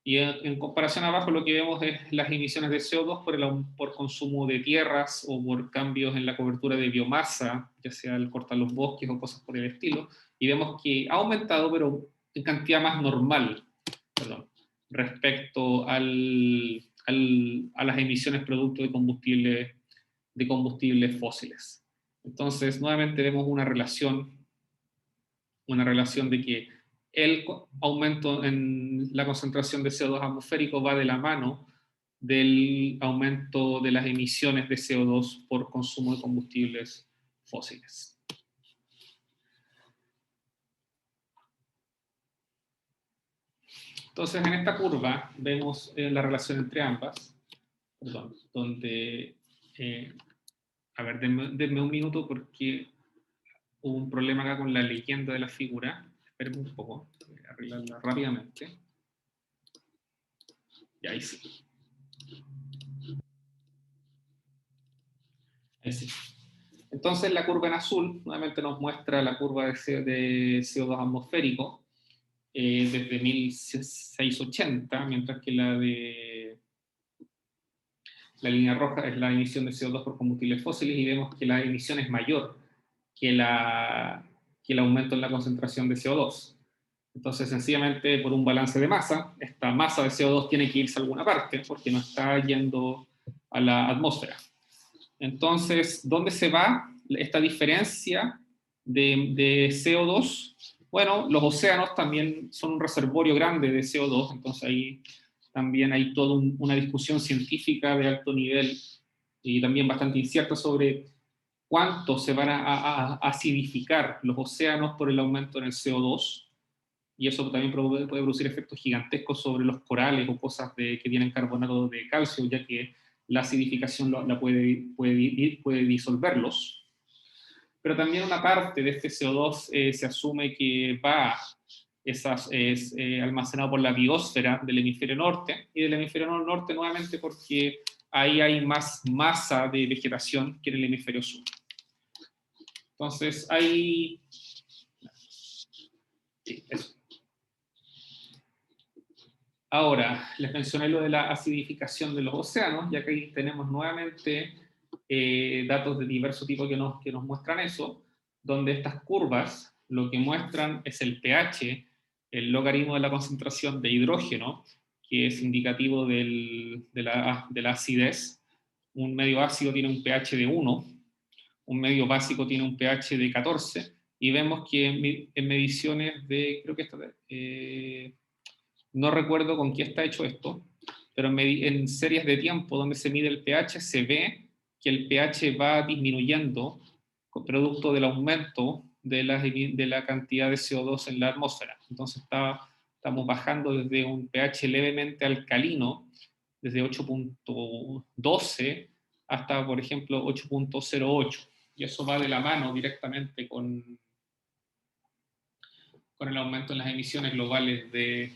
Y en comparación abajo lo que vemos es las emisiones de CO2 por consumo de tierras o por cambios en la cobertura de biomasa, ya sea el cortar los bosques o cosas por el estilo, y vemos que ha aumentado, pero en cantidad más normal, respecto a las emisiones producto de combustibles fósiles. Entonces, nuevamente vemos una relación de que el aumento en la concentración de CO2 atmosférico va de la mano del aumento de las emisiones de CO2 por consumo de combustibles fósiles. Entonces, en esta curva vemos la relación entre ambas, perdón, donde, a ver, denme un minuto porque hubo un problema acá con la leyenda de la figura. Espérenme un poco, voy a arreglarla rápidamente. Y ahí sí. Ahí sí. Entonces, la curva en azul nuevamente nos muestra la curva de CO2 atmosférico desde 1680, mientras que la línea roja es la emisión de CO2 por combustibles fósiles, y vemos que la emisión es mayor que el aumento en la concentración de CO2. Entonces, sencillamente, por un balance de masa, esta masa de CO2 tiene que irse a alguna parte, porque no está yendo a la atmósfera. Entonces, ¿dónde se va esta diferencia de CO2? Bueno, los océanos también son un reservorio grande de CO2, entonces ahí también hay toda una discusión científica de alto nivel y también bastante incierta sobre cuánto se van a acidificar los océanos por el aumento en el CO2, y eso también puede producir efectos gigantescos sobre los corales o cosas que tienen carbonato de calcio, ya que la acidificación puede disolverlos. Pero también una parte de este CO2 se asume que es almacenado por la biosfera del hemisferio norte, y del hemisferio norte nuevamente porque ahí hay más masa de vegetación que en el hemisferio sur. Entonces, hay... Sí, eso. Ahora, les mencioné lo de la acidificación de los océanos, ya que ahí tenemos nuevamente datos de diverso tipo que nos muestran eso, donde estas curvas lo que muestran es el pH, el logaritmo de la concentración de hidrógeno, que es indicativo de la acidez. Un medio ácido tiene un pH de 1, un medio básico tiene un pH de 14, y vemos que en mediciones de, creo que no recuerdo con qué está hecho esto, pero en series de tiempo donde se mide el pH se ve que el pH va disminuyendo producto del aumento de la cantidad de CO2 en la atmósfera. Entonces estamos bajando desde un pH levemente alcalino, desde 8.12 hasta, por ejemplo, 8.08. Y eso va de la mano directamente con el aumento en las emisiones globales de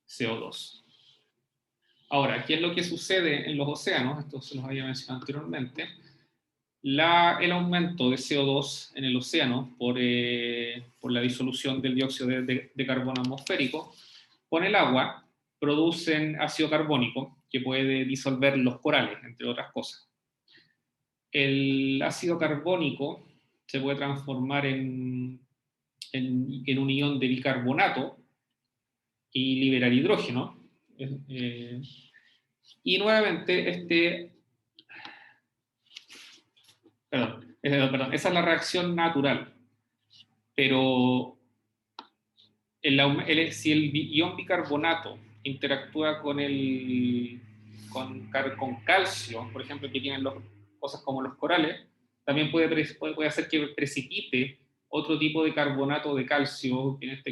CO2. Ahora, ¿qué es lo que sucede en los océanos? Esto se los había mencionado anteriormente. El aumento de CO2 en el océano por la disolución del dióxido de carbono atmosférico con el agua producen ácido carbónico que puede disolver los corales, entre otras cosas. El ácido carbónico se puede transformar en un ion de bicarbonato y liberar hidrógeno. Y nuevamente, perdón, esa es la reacción natural. Pero si el ion bicarbonato interactúa con calcio, por ejemplo, que tienen cosas como los corales, también puede hacer que precipite otro tipo de carbonato de calcio, que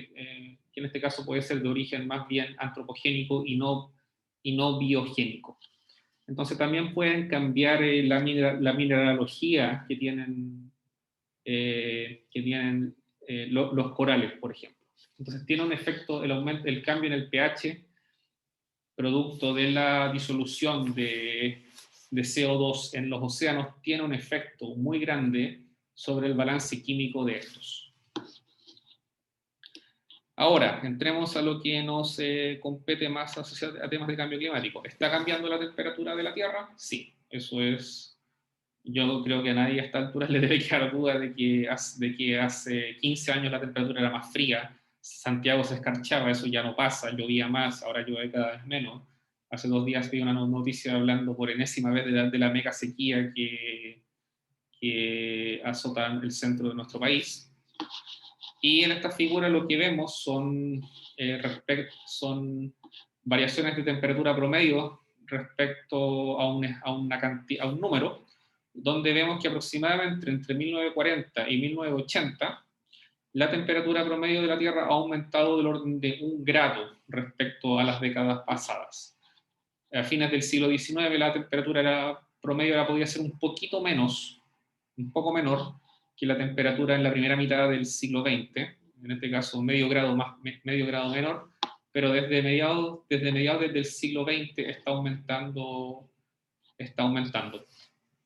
en este caso puede ser de origen más bien antropogénico y no biogénico. Entonces también pueden cambiar la mineralogía que tienen los corales, por ejemplo. Entonces tiene un efecto, el cambio en el pH, producto de la disolución de CO2 en los océanos, tiene un efecto muy grande sobre el balance químico de estos. Ahora, entremos a lo que nos compete más asociado a temas de cambio climático. ¿Está cambiando la temperatura de la Tierra? Sí, eso es. Yo creo que a nadie a esta altura le debe quedar duda de que hace 15 años la temperatura era más fría. Santiago se escarchaba, eso ya no pasa, llovía más, ahora llueve cada vez menos. Hace 2 días vi una noticia hablando por enésima vez de la mega sequía que azota el centro de nuestro país. Y en esta figura lo que vemos son, son variaciones de temperatura promedio respecto a un número, donde vemos que aproximadamente entre 1940 y 1980 la temperatura promedio de la Tierra ha aumentado del orden de 1 grado respecto a las décadas pasadas. A fines del siglo XIX la temperatura promedio podía ser un poquito menos, un poco menor que la temperatura en la primera mitad del siglo XX, en este caso medio grado menor, pero desde mediados del siglo XX está aumentando.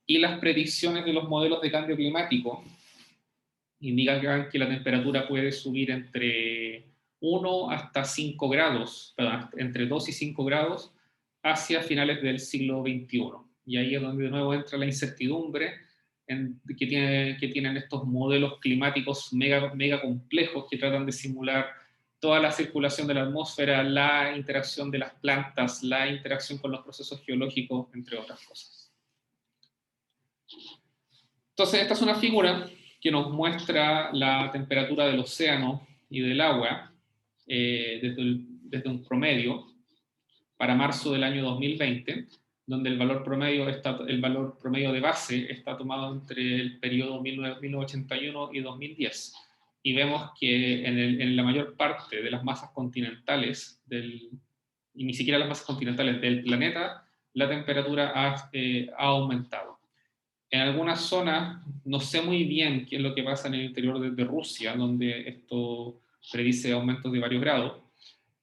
Y las predicciones de los modelos de cambio climático indican que la temperatura puede subir entre 1 hasta 5 grados, perdón, entre 2 y 5 grados hacia finales del siglo XXI. Y ahí es donde de nuevo entra la incertidumbre que tienen estos modelos climáticos mega complejos que tratan de simular toda la circulación de la atmósfera, la interacción de las plantas, la interacción con los procesos geológicos, entre otras cosas. Entonces, esta es una figura que nos muestra la temperatura del océano y del agua desde un promedio para marzo del año 2020, donde el valor promedio de base está tomado entre el periodo 1981 y 2010. Y vemos que en la mayor parte de las masas continentales, y ni siquiera las masas continentales del planeta, la temperatura ha aumentado. En algunas zonas, no sé muy bien qué es lo que pasa en el interior de Rusia, donde esto predice aumentos de varios grados.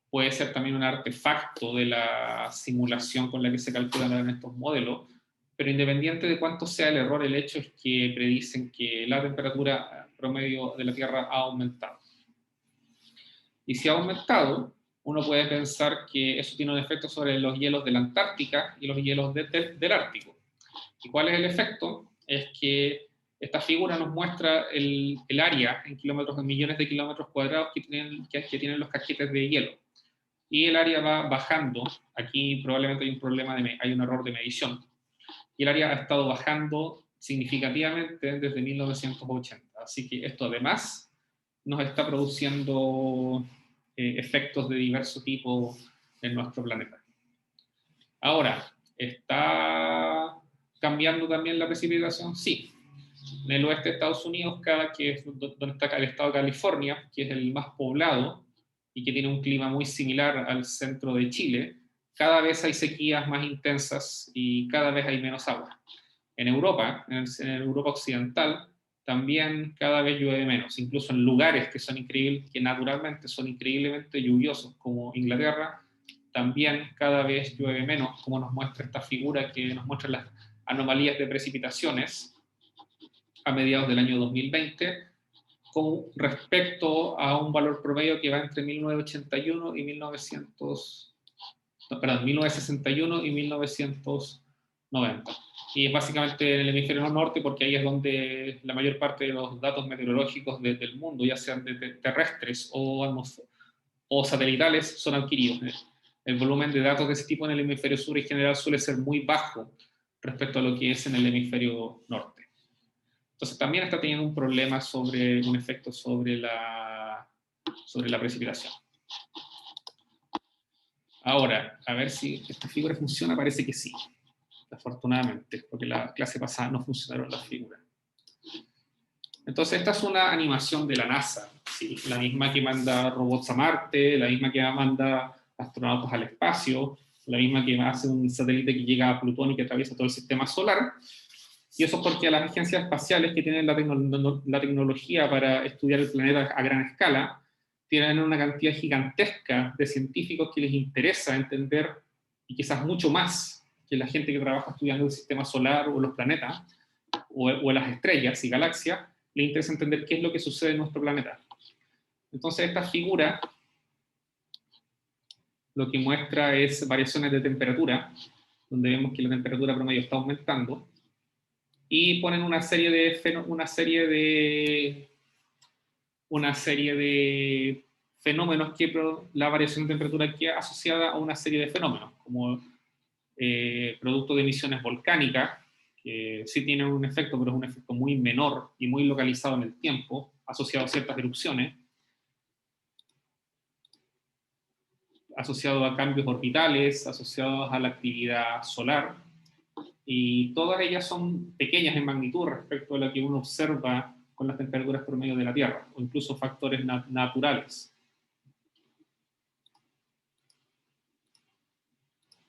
Puede ser también un artefacto de la simulación con la que se calculan estos modelos, pero independiente de cuánto sea el error, el hecho es que predicen que la temperatura promedio de la Tierra ha aumentado. Y si ha aumentado, uno puede pensar que eso tiene un efecto sobre los hielos de la Antártica y los hielos del Ártico. ¿Y cuál es el efecto? Es que esta figura nos muestra el área en kilómetros, en millones de kilómetros cuadrados que tienen los casquetes de hielo. Y el área va bajando. Aquí probablemente hay un error de medición. Y el área ha estado bajando significativamente desde 1980. Así que esto además nos está produciendo efectos de diverso tipo en nuestro planeta. Ahora, ¿está cambiando también la precipitación? Sí. En el oeste de Estados Unidos, que es donde está el estado de California, que es el más poblado y que tiene un clima muy similar al centro de Chile, cada vez hay sequías más intensas y cada vez hay menos agua. En Europa, en Europa occidental, también cada vez llueve menos, incluso en lugares que naturalmente son increíblemente lluviosos, como Inglaterra, también cada vez llueve menos, como nos muestra esta figura que nos muestra las anomalías de precipitaciones a mediados del año 2020, con respecto a un valor promedio que va entre 1961 y 1961 y 1990. Y es básicamente en el hemisferio norte, porque ahí es donde la mayor parte de los datos meteorológicos del mundo, ya sean terrestres o satelitales, son adquiridos. El volumen de datos de ese tipo en el hemisferio sur en general suele ser muy bajo respecto a lo que es en el hemisferio norte. Entonces también está teniendo un efecto sobre la precipitación. Ahora, a ver si esta figura funciona, parece que sí, afortunadamente, porque la clase pasada no funcionaron las figuras. Entonces esta es una animación de la NASA, ¿sí? La misma que manda robots a Marte, la misma que manda astronautas al espacio, la misma que hace un satélite que llega a Plutón y que atraviesa todo el sistema solar. Y eso porque a las agencias espaciales que tienen la tecnología para estudiar el planeta a gran escala, tienen una cantidad gigantesca de científicos que les interesa entender, y quizás mucho más que la gente que trabaja estudiando el sistema solar o los planetas, o las estrellas y galaxias, les interesa entender qué es lo que sucede en nuestro planeta. Entonces esta figura lo que muestra es variaciones de temperatura, donde vemos que la temperatura promedio está aumentando, y ponen una serie de fenómenos que la variación de temperatura queda asociada a una serie de fenómenos, como producto de emisiones volcánicas, que sí tienen un efecto, pero es un efecto muy menor y muy localizado en el tiempo, asociado a ciertas erupciones, asociado a cambios orbitales, asociados a la actividad solar, y todas ellas son pequeñas en magnitud respecto a lo que uno observa con las temperaturas promedio de la Tierra, o incluso factores naturales,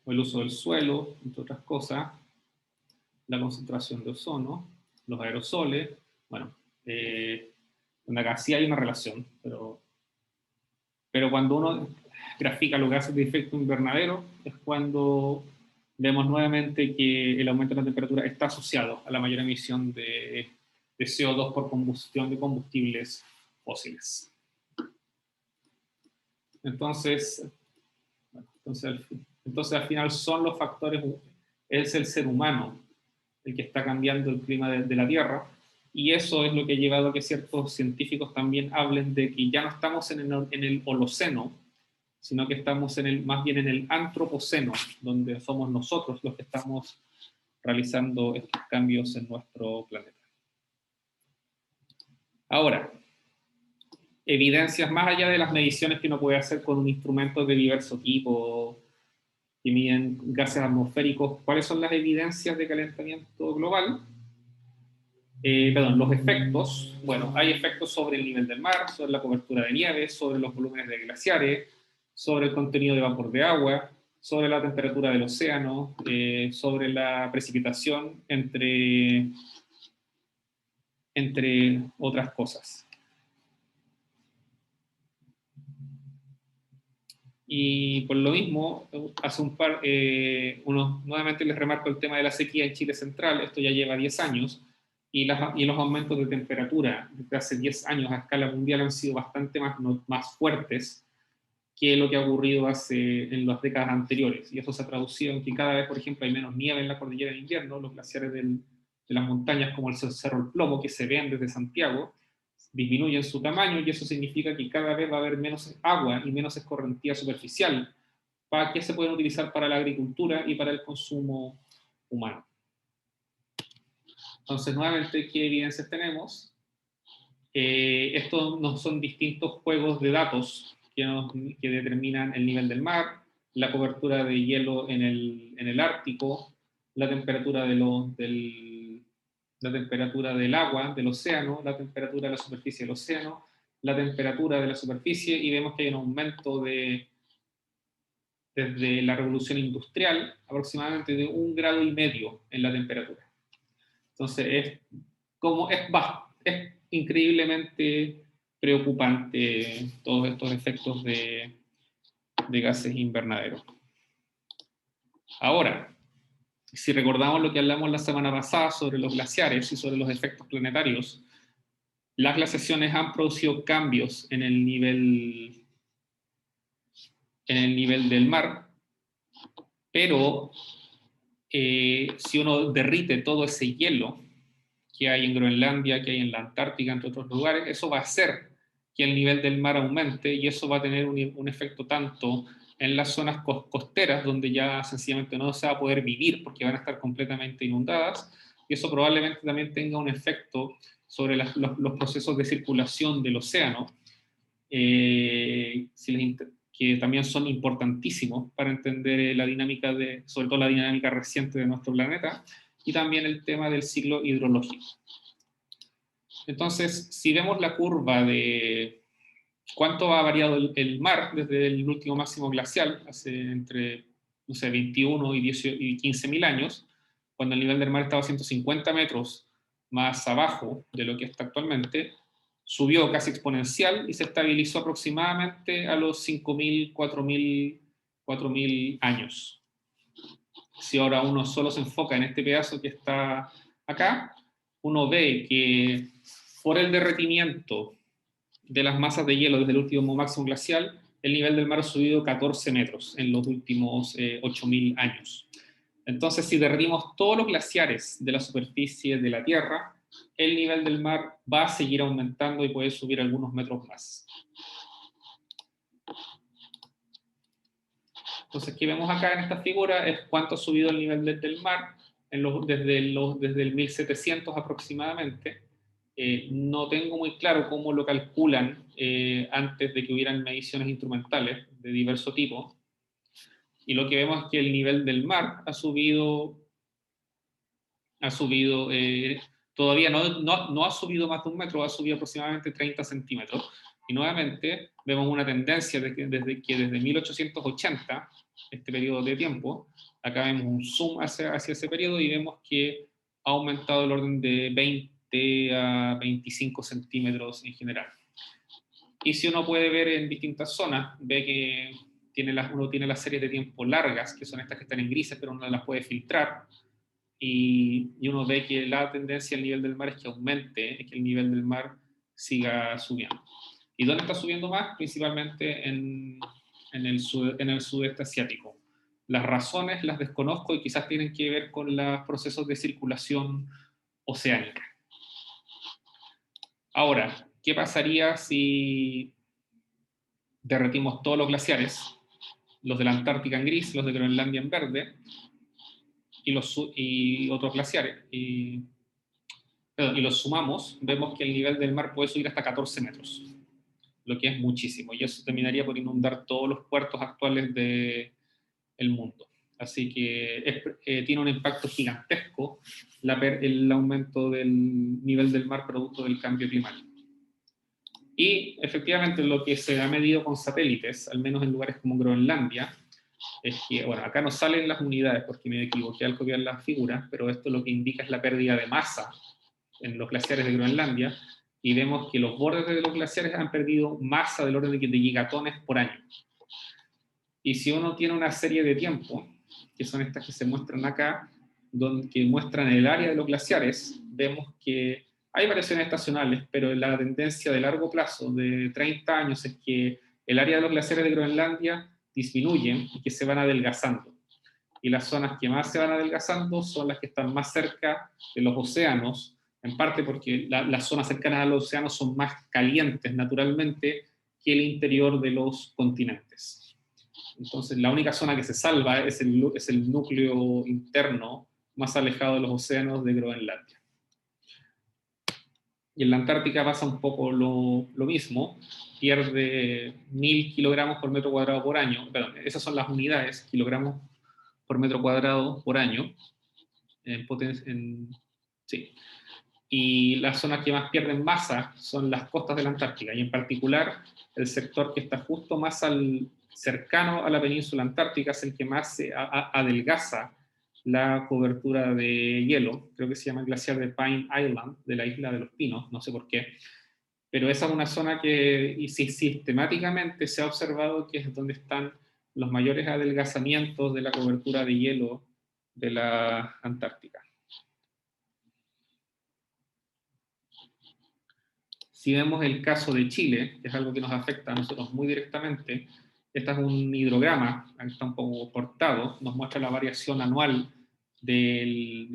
o el uso del suelo, entre otras cosas, la concentración de ozono, los aerosoles, bueno, acá sí hay una relación, pero cuando uno grafica los gases de efecto invernadero es cuando vemos nuevamente que el aumento de la temperatura está asociado a la mayor emisión de CO2 por combustión de combustibles fósiles. Entonces, al final son los factores, es el ser humano el que está cambiando el clima de la Tierra, y eso es lo que ha llevado a que ciertos científicos también hablen de que ya no estamos en el Holoceno, sino que estamos más bien en el Antropoceno, donde somos nosotros los que estamos realizando estos cambios en nuestro planeta. Ahora, evidencias más allá de las mediciones que uno puede hacer con un instrumento de diverso tipo, que miden gases atmosféricos. ¿Cuáles son las evidencias de calentamiento global? Los efectos. Bueno, hay efectos sobre el nivel del mar, sobre la cobertura de nieve, sobre los volúmenes de glaciares, sobre el contenido de vapor de agua, sobre la temperatura del océano, sobre la precipitación, entre otras cosas. Y por lo mismo, hace nuevamente les remarco el tema de la sequía en Chile central. Esto ya lleva 10 años, y los aumentos de temperatura desde hace 10 años a escala mundial han sido bastante más fuertes que lo que ha ocurrido en las décadas anteriores. Y eso se ha traducido en que cada vez, por ejemplo, hay menos nieve en la cordillera en invierno. Los glaciares de las montañas, como el Cerro El Plomo, que se ven desde Santiago, disminuyen su tamaño, y eso significa que cada vez va a haber menos agua y menos escorrentía superficial, que se pueden utilizar para la agricultura y para el consumo humano. Entonces, nuevamente, ¿qué evidencias tenemos? Estos no son distintos juegos de datos que determinan el nivel del mar, la cobertura de hielo en el Ártico, la temperatura la temperatura del agua, del océano, la temperatura de la superficie del océano, la temperatura de la superficie, y vemos que hay un aumento desde la revolución industrial aproximadamente de 1,5 grados en la temperatura. Entonces es increíblemente preocupante todos estos efectos de gases invernaderos. Ahora, si recordamos lo que hablamos la semana pasada sobre los glaciares y sobre los efectos planetarios, las glaciaciones han producido cambios en el nivel del mar, pero si uno derrite todo ese hielo que hay en Groenlandia, que hay en la Antártica, entre otros lugares, eso va a hacer que el nivel del mar aumente, y eso va a tener un efecto tanto en las zonas costeras, donde ya sencillamente no se va a poder vivir porque van a estar completamente inundadas, y eso probablemente también tenga un efecto sobre los procesos de circulación del océano, que también son importantísimos para entender la dinámica sobre todo la dinámica reciente de nuestro planeta, y también el tema del ciclo hidrológico. Entonces, si vemos la curva de cuánto ha variado el mar desde el último máximo glacial, hace entre, no sé, 21 y 15.000 años, cuando el nivel del mar estaba 150 metros más abajo de lo que está actualmente, subió casi exponencial y se estabilizó aproximadamente a los 5.000, 4.000 años. Si ahora uno solo se enfoca en este pedazo que está acá, uno ve que por el derretimiento de las masas de hielo desde el último máximo glacial, el nivel del mar ha subido 14 metros en los últimos 8.000 años. Entonces, si derretimos todos los glaciares de la superficie de la Tierra, el nivel del mar va a seguir aumentando y puede subir algunos metros más. Entonces, ¿qué vemos acá en esta figura? Es cuánto ha subido el nivel del mar desde el 1700 aproximadamente. No tengo muy claro cómo lo calculan antes de que hubieran mediciones instrumentales de diverso tipo, Y lo que vemos es que el nivel del mar ha subido, todavía no ha subido más de 1 metro, ha subido aproximadamente 30 centímetros. Y nuevamente vemos una tendencia desde 1880, este periodo de tiempo, acá vemos un zoom hacia ese periodo y vemos que ha aumentado el orden de 20 a 25 centímetros en general. Y si uno puede ver en distintas zonas, ve que uno tiene las series de tiempo largas, que son estas que están en grises, pero uno las puede filtrar, y uno ve que la tendencia al nivel del mar es que aumente, es que el nivel del mar siga subiendo. ¿Y dónde está subiendo más? Principalmente en el sudeste asiático. Las razones las desconozco y quizás tienen que ver con los procesos de circulación oceánica. Ahora, ¿qué pasaría si derretimos todos los glaciares, los de la Antártica en gris, los de Groenlandia en verde, y otros glaciares, y los sumamos? Vemos que el nivel del mar puede subir hasta 14 metros, lo que es muchísimo, y eso terminaría por inundar todos los puertos actuales del mundo. Así que tiene un impacto gigantesco el aumento del nivel del mar producto del cambio climático. Y efectivamente lo que se ha medido con satélites, al menos en lugares como Groenlandia, es que, bueno, acá no salen las unidades porque me equivoqué al copiar las figuras, pero esto lo que indica es la pérdida de masa en los glaciares de Groenlandia, y vemos que los bordes de los glaciares han perdido masa del orden de gigatones por año. Y si uno tiene una serie de tiempo, que son estas que se muestran acá, que muestran el área de los glaciares, vemos que hay variaciones estacionales, pero la tendencia de largo plazo, de 30 años, es que el área de los glaciares de Groenlandia disminuyen y que se van adelgazando. Y las zonas que más se van adelgazando son las que están más cerca de los océanos, en parte porque las zonas cercanas a los océanos son más calientes naturalmente que el interior de los continentes. Entonces, la única zona que se salva es el núcleo interno más alejado de los océanos de Groenlandia. Y en la Antártica pasa un poco lo mismo, pierde 1000 kilogramos por metro cuadrado por año, perdón, esas son las unidades, kilogramos por metro cuadrado por año, sí. Y las zonas que más pierden masa son las costas de la Antártica, y en particular el sector que está justo más cercano a la península antártica es el que más se adelgaza la cobertura de hielo. Creo que se llama el glaciar de Pine Island, de la isla de los Pinos, no sé por qué, pero esa es una zona que sistemáticamente se ha observado que es donde están los mayores adelgazamientos de la cobertura de hielo de la Antártica. Si vemos el caso de Chile, que es algo que nos afecta a nosotros muy directamente, este es un hidrograma, aquí está un poco cortado, nos muestra la variación anual del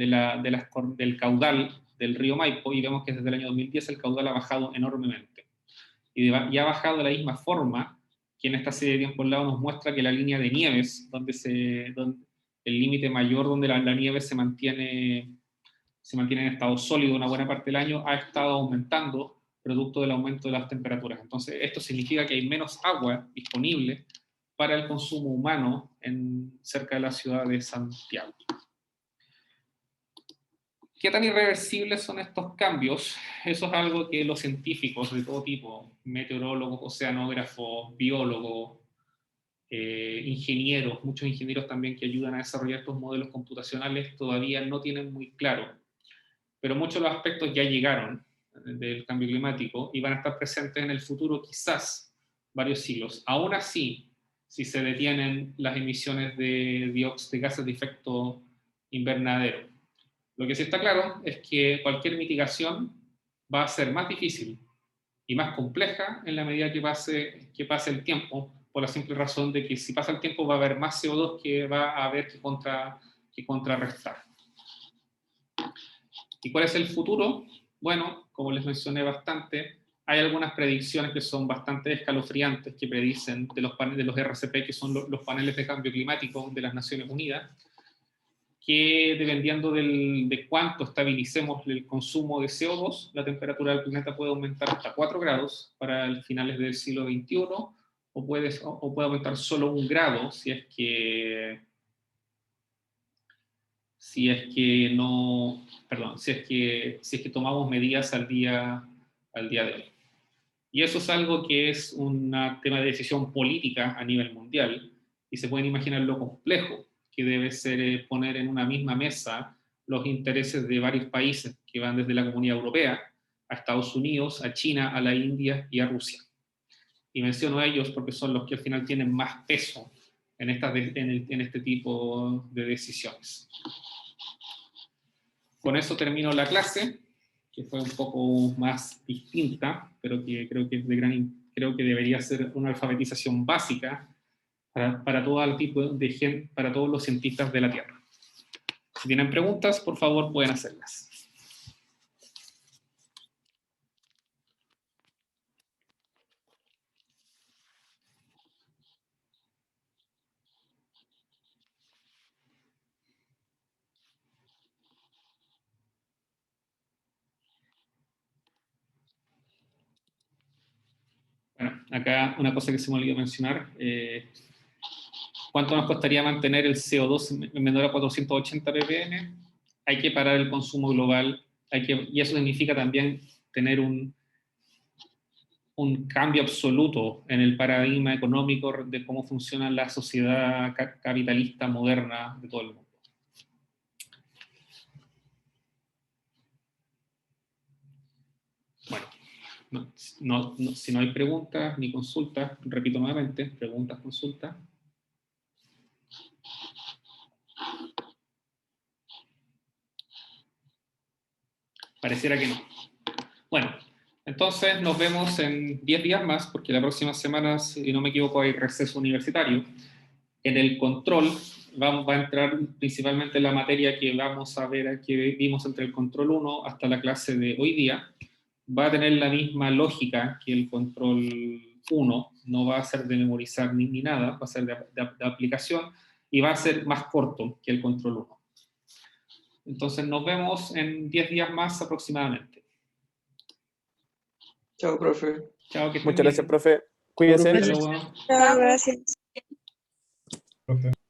caudal del río Maipo, y vemos que desde el año 2010 el caudal ha bajado enormemente. Y ha bajado de la misma forma que en esta serie de tiempo al lado nos muestra que la línea de nieves, donde el límite mayor donde la nieve se mantiene en estado sólido una buena parte del año, ha estado aumentando producto del aumento de las temperaturas. Entonces, esto significa que hay menos agua disponible para el consumo humano cerca de la ciudad de Santiago. ¿Qué tan irreversibles son estos cambios? Eso es algo que los científicos de todo tipo, meteorólogos, oceanógrafos, biólogos, ingenieros, muchos ingenieros también que ayudan a desarrollar estos modelos computacionales, todavía no tienen muy claro. Pero muchos de los aspectos ya llegaron del cambio climático y van a estar presentes en el futuro quizás varios siglos. Aún así, si se detienen las emisiones de gases de efecto invernadero. Lo que sí está claro es que cualquier mitigación va a ser más difícil y más compleja en la medida que pase el tiempo, por la simple razón de que si pasa el tiempo va a haber más CO2 que va a haber que contrarrestar. ¿Y cuál es el futuro? Bueno, como les mencioné bastante, hay algunas predicciones que son bastante escalofriantes que predicen de los RCP, que son los paneles de cambio climático de las Naciones Unidas, que dependiendo de cuánto estabilicemos el consumo de CO2, la temperatura del planeta puede aumentar hasta 4 grados para finales del siglo XXI o puede aumentar solo 1 grado si es que no, perdón, si es que tomamos medidas al día de hoy. Y eso es algo que es un tema de decisión política a nivel mundial, y se pueden imaginar lo complejo que debe ser poner en una misma mesa los intereses de varios países que van desde la Comunidad Europea a Estados Unidos, a China, a la India y a Rusia. Y menciono a ellos porque son los que al final tienen más peso en este tipo de decisiones. Con eso termino la clase, que fue un poco más distinta, pero que creo que debería ser una alfabetización básica para todo el tipo de gente, para todos los cientistas de la Tierra. Si tienen preguntas, por favor, pueden hacerlas. Bueno, acá una cosa que se me olvidó mencionar. ¿Cuánto nos costaría mantener el CO2 menor a 480 ppm? Hay que parar el consumo global, y eso significa también tener un cambio absoluto en el paradigma económico de cómo funciona la sociedad capitalista moderna de todo el mundo. Bueno, si no hay preguntas ni consultas, repito nuevamente, preguntas, consultas. Pareciera que no. Bueno, entonces nos vemos en 10 días más, porque la próxima semana, si no me equivoco, hay receso universitario. En el control va a entrar principalmente la materia que vamos a ver, que vimos entre el control 1 hasta la clase de hoy día. Va a tener la misma lógica que el control 1, no va a ser de memorizar ni nada, va a ser de aplicación, y va a ser más corto que el control 1. Entonces nos vemos en 10 días más aproximadamente. Chao, profe. Chao, que estén Muchas gracias, bien. profe. Cuídese. Hasta luego. Chao, gracias. Profe.